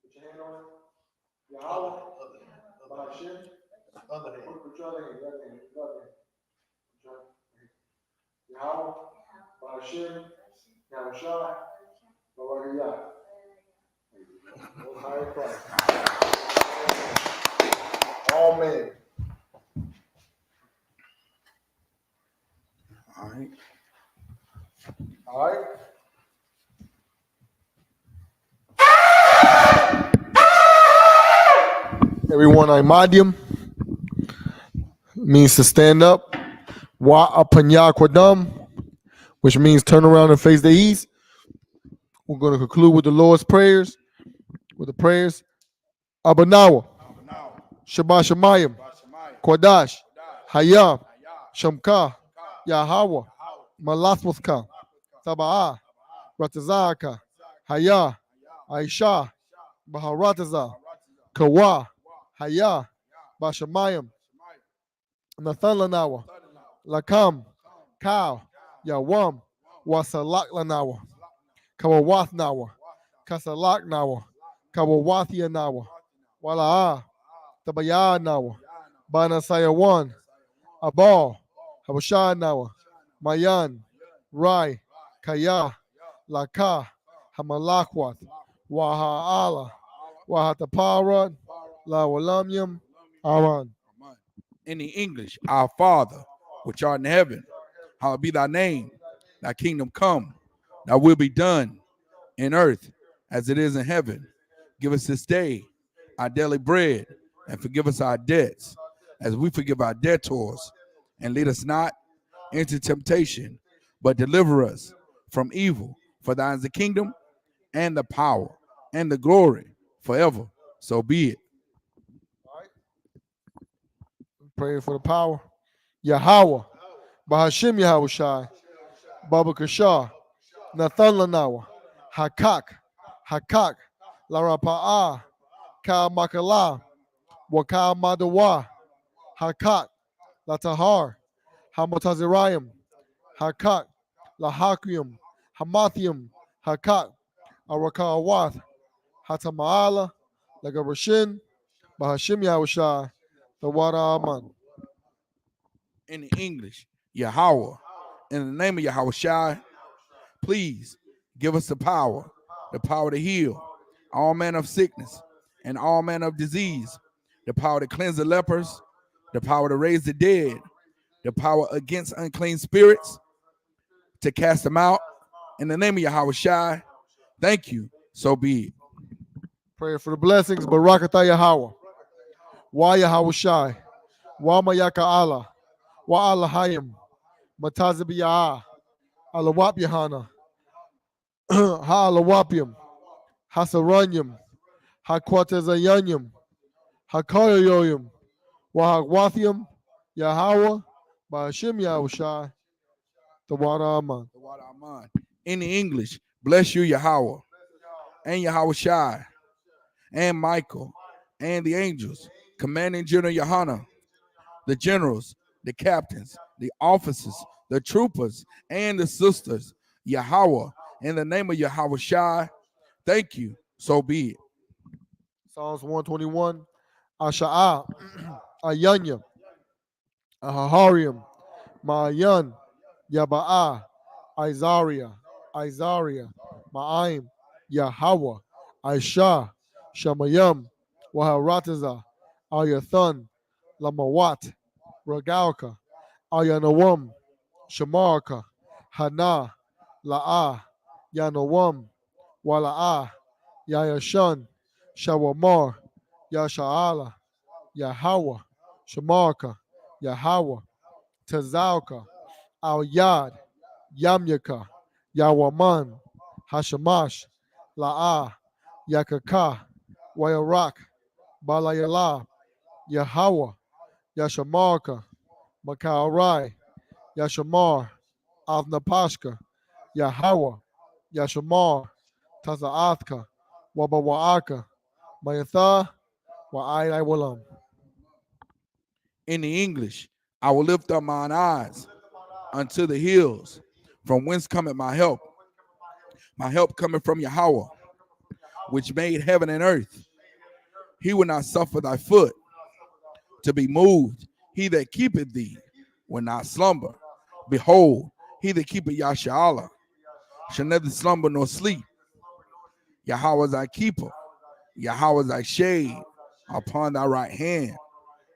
Put your hand on it. Yahweh, Ba'ashem, other hand. Put your other hand, Yahweh, Ba'ashem, Yahushua, Barakayah. Most High Christ. Amen. All right. All right. Everyone, Imadium means to stand up. Wa apanya kwadam, which means turn around and face the east. We're going to conclude with the Lord's prayers. With the prayers. Abanawa, Shabbat Shemayim, Kodash, Hayam, Shamka, Yahweh, Malathwathka, Taba'ah, Ratazaka, Haya, Aisha, Baharataza, Kawa, Haya, Bashamayim, Nathan Lanawa, Lakam, Cow, Yawam, Wasalak Lanawa, Kawawath Nawa, Kasalak Nawa, Kawawathia Nawa, Walaa, Tabaya Nawa, Banasaya 1, Abal, Habashah Nawa, Mayan, Rai, Kaya, Laka, Hamalakwat, Waha'ala, Wahataparat, Lawalamyam, Aran. In the English, our Father, which art in heaven, hallowed be thy name. Thy kingdom come. Thy will be done in earth as it is in heaven. Give us this day our daily bread, and forgive us our debts as we forgive our debtors. And lead us not into temptation, but deliver us from evil. For thine is the kingdom and the power and the glory forever. So be it. Praying for the power. Yahweh, Bahashim Yahushai, Baba Kashah, Nathan Lanawa, Hakak, Larapa'ah, Ka Makala, Waka Madawa, Hakak, Latahar, Hamatazirayim, Hakak, Lahakium, Hamathium, Hakak, Arakawath, Hatamaala, Lagarashin, Bahashim Yahushai, the Wada Aman. In the English, Yahweh, in the name of Yahweh Shai, please give us the power to heal all manner of sickness and all manner of disease, the power to cleanse the lepers, the power to raise the dead, the power against unclean spirits, to cast them out. In the name of Yahweh Shai, thank you. So be it. Prayer for the blessings. Barakatah Yahweh. Wa Yahweh Shai. Wa Mayaka Allah. Wa Allah Hayim. Matazib Ya'ah. Alawap Yahana. Ha'alawapium, Hasaranyum, Haquatazayanyum, Hakoyoyum, Wahagwathium, Yahweh, Ba'ashim Yahushai, the water Aman. The water Aman. In the English, bless you, Yahweh, and Yahweh Shai, and Michael, and the angels, commanding General Yohana, the generals, the captains, the officers, the troopers, and the sisters, Yahweh, in the name of Yahweh Shai, thank you, so be it. Psalms 121, Asha'ah, Ayanya, Ahaharium, Ma'ayan, Yaba'ah, Isaiah, Ma'aim, Yahweh, Aisha, Shamayam, Waharataza, Ayathan, Lamawat, Ragalka, Ayanawam, Shamarka, Hana, La'ah, Yanawam, Wala'ah, Yayashan, Shawamar, Yasha'ala, Yahweh, Shamarka, Yahweh, Tazalka, Al Yad, Yamyaka, Yawaman, Hashamash, La'ah, Yakaka, Wayarak, Balayala, Yahweh, Yashamarka, Makaurai, Yashamar, Avnapashka, Yahweh, Yashamar, Tazaathka, Wabawaaka, Mayatha, Wa'ai Walam. In the English, I will lift up mine eyes unto the hills, from whence cometh my help. My help coming from Yahweh, which made heaven and earth. He will not suffer thy foot to be moved. He that keepeth thee will not slumber. Behold, he that keepeth Yasha'Allah shall neither slumber nor sleep. Yahweh is thy keeper. Yahweh is thy shade upon thy right hand.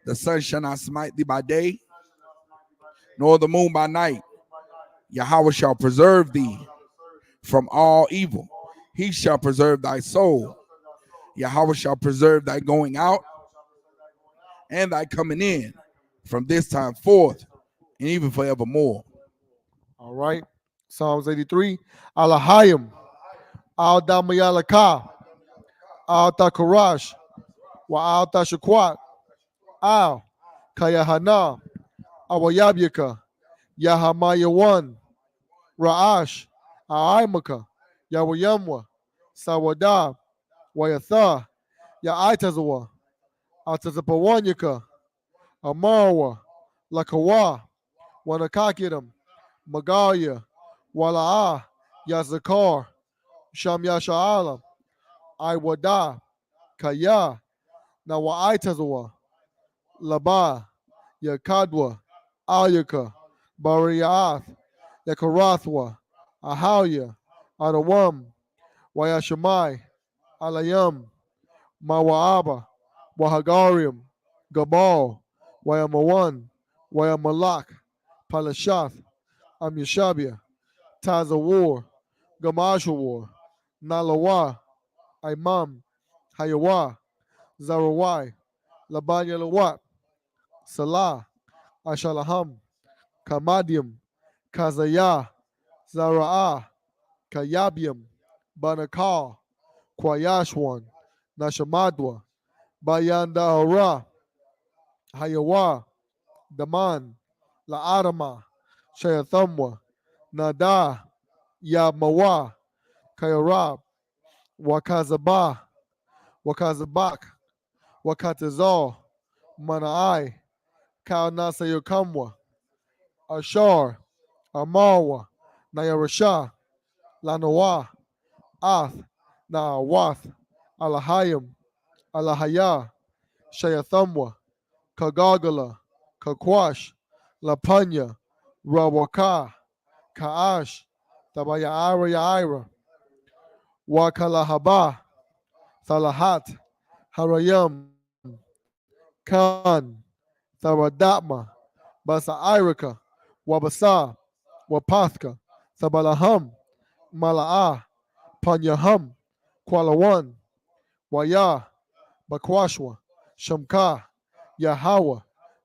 The sun shall not smite thee by day, nor the moon by night. Yahweh shall preserve thee from all evil. He shall preserve thy soul. Yahweh shall preserve thy going out and thy coming in from this time forth and even forevermore. All right. Psalms 83. Alahayim. Al Damayalaka. Al Takarash. Wa Al Tashakwat. Al Kayahana. Awayabyaka. Yahamayawan. Ra'ash. A'imaka. Yawayamwa. Sawada. Wayatha. Ya'itazawa. Atazapawanyaka. Amarwa. Lakawa. Wanakakiram. Magalia, Wala'ah, Yazakar, Sham Yasha'alam, Iwada, Kaya, Nawa'itazawa, Laba, Yakadwa, Ayaka, Bariath, Yakarathwa, Ahawya, Adawam, Wayashamai, Alayam, Mawa'aba, Wahagarium, Gabal, Wayamawan, Wayamalak, Palashath, Amyashabia, Taza War, Gamasha War, Nalawa, Imam, Hayawa, Zarawai, Labanya Lawat, Salah, Ashalaham, Kamadium, Kazaya, Zara'ah, Kayabium, Banakal, Kwayashwan, Nashamadwa, Bayanda Hayawa, Daman, La'adama, Shayathamwa, Nada, Yabmawa, Kayarab, Wakazabah, Wakazabak, Wakatazal, Manai, Kaanasayokamwa, Ashar, Amarwa, Nayarasha, Lanawa, Ath, Naawath, Alahayim, Alahaya, Shayathamwa, Kagagala, Kakwash, Lapanya, Rawaka, Kaash, Yaira, Wakalahaba, Salahat, Harayam, Khan, Tharadatma, Basairaka, Wabasa, Wapathka, Thabalaham, Mala'ah, Panyaham, Kualawan, Waya, Bakwashwa, Shamka, Yahawa,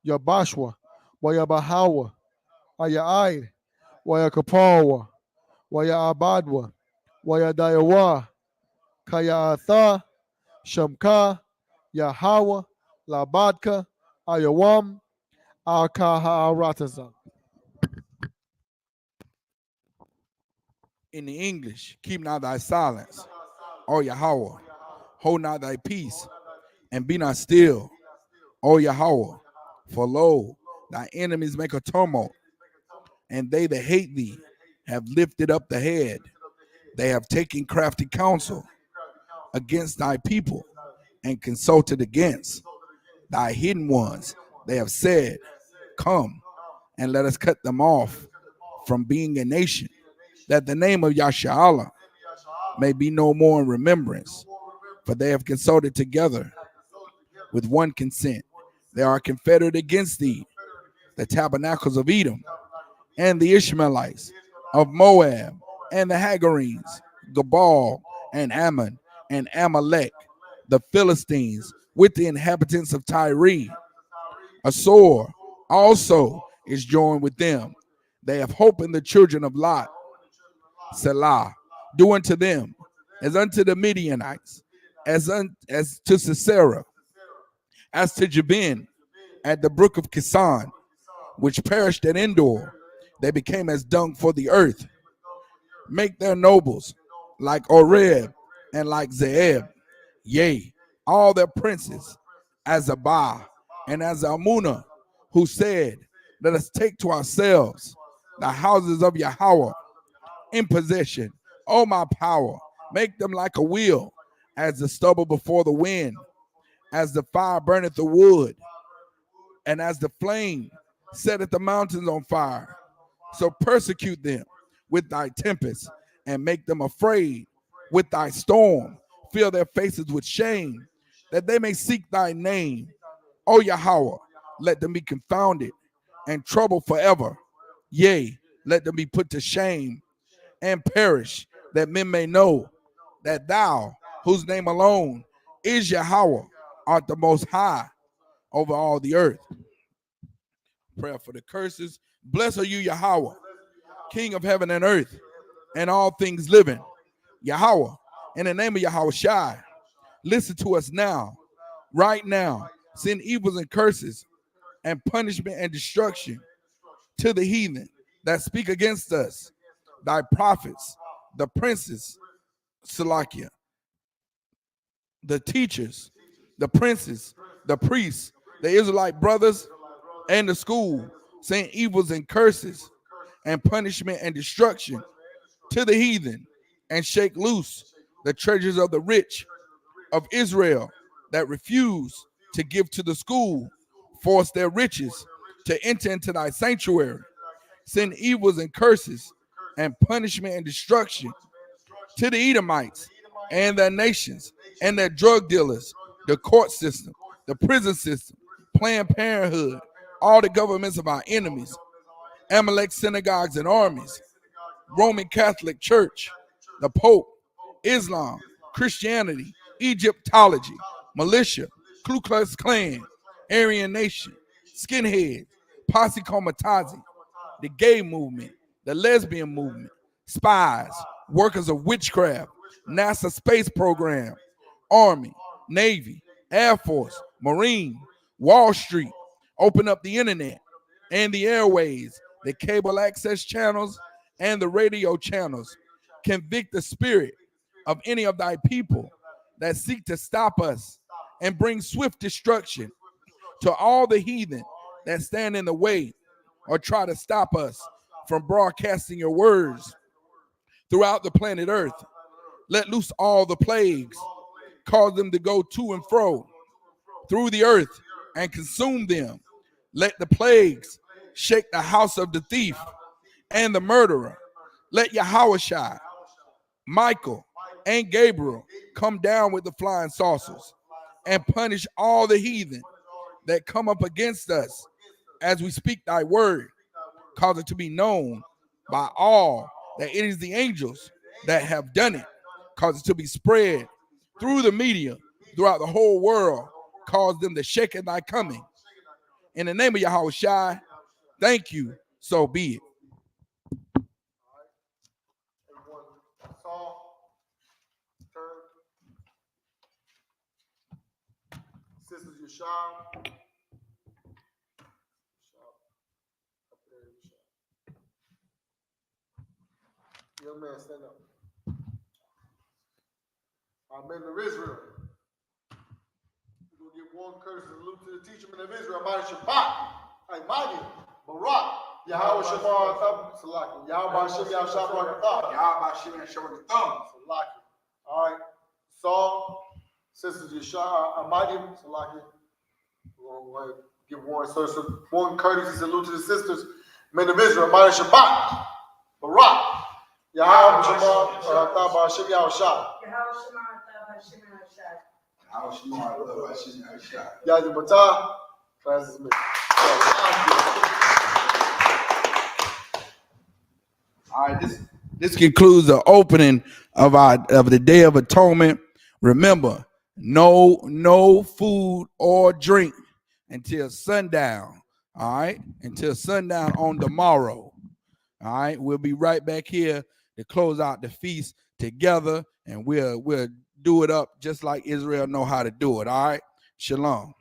Yabashwa, Wayabahawa, Ayaid, Wayakapawa, Waya Abadwa, Wayadayawa, Kayaatha, Shamka, Yahawa, Labadka, Ayawam, Akaha. In the English, keep not thy silence, O Yahweh. Hold not thy peace, and be not still, O Yahweh. For lo, thy enemies make a tumult, and they that hate thee have lifted up the head. They have taken crafty counsel against thy people, and consulted against thy hidden ones. They have said, come, and let us cut them off from being a nation, that the name of Yasharallah may be no more in remembrance. For they have consulted together with one consent. They are confederate against thee, the tabernacles of Edom, and the Ishmaelites of Moab, and the Hagarenes, Gabal, and Ammon, and Amalek, the Philistines, with the inhabitants of Tyre. Asor also is joined with them. They have hope in the children of Lot. Selah, do unto them as unto the Midianites, as to Sisera, as to Jabin at the brook of Kisan, which perished at Endor. They became as dung for the earth. Make their nobles like Oreb and like Zeeb, yea, all their princes, as Abah and as Amunah, who said, let us take to ourselves the houses of Yahweh in possession. O my power, make them like a wheel, as the stubble before the wind, as the fire burneth the wood, and as the flame setteth the mountains on fire. So persecute them with thy tempest, and make them afraid with thy storm. Fill their faces with shame, that they may seek thy name. O Yahweh, let them be confounded and troubled forever. Yea, let them be put to shame and perish, that men may know that thou, whose name alone is Yahweh, art the most high over all the earth. Prayer for the curses. Blessed are you, Yahweh, King of heaven and earth, and all things living. Yahweh, in the name of Yahweh Shai, listen to us now, right now. Send evils and curses and punishment and destruction to the heathen that speak against us, thy prophets, the princes, Salakia, the teachers, the princes, the priests, the Israelite brothers, and the school, saying evils and curses and punishment and destruction to the heathen, and shake loose the treasures of the rich of Israel that refuse to give to the school, force their riches to enter into thy sanctuary, send evils and curses and punishment and destruction to the Edomites and their nations and their drug dealers, the court system, the prison system, Planned Parenthood, all the governments of our enemies, Amalek synagogues and armies, Roman Catholic Church, the Pope, Islam, Christianity, Egyptology, militia, Ku Klux Klan, Aryan Nation, skinheads, Posse Comitazi, the gay movement, the lesbian movement, spies, workers of witchcraft, NASA space program, Army, Navy, Air Force, Marine, Wall Street, open up the internet and the airways, the cable access channels and the radio channels. Convict the spirit of any of thy people that seek to stop us and bring swift destruction to all the heathen that stand in the way or try to stop us from broadcasting your words throughout the planet Earth. Let loose all the plagues, cause them to go to and fro through the earth and consume them. Let the plagues shake the house of the thief and the murderer. Let Yahushua, Michael, and Gabriel come down with the flying saucers and punish all the heathen that come up against us as we speak thy word. Cause it to be known by all that it is the angels that have done it. Cause it to be spread through the media throughout the whole world. Cause them to shake at thy coming. In the name of Yahweh Shai, thank you. So be it. Sisters Yashab. Young man, stand up. Our men of Israel. We're going to give one courtesy salute to the teacher men of Israel. Mighty Shabbat. Mighty Barak. Yahweh Shabbat. Salaki. Yahweh Shem Yahshua Barakatah. Yahweh Shem Yahshua Barakatah. Salaki. All right. Saul, Sisters Yashab, Mighty Salaki. We're going to give one courtesy salute to the sisters men of Israel. Mighty Shabbat. Barak. Yahweh Shabbat. Barakatah. Shem Yahshua. Yazi Batah, Francis Smith. All right, this concludes the opening of the Day of Atonement. Remember, no food or drink until sundown. All right, until sundown on tomorrow. All right, we'll be right back here to close out the feast together, and we'll do it up just like Israel know how to do it. All right, shalom.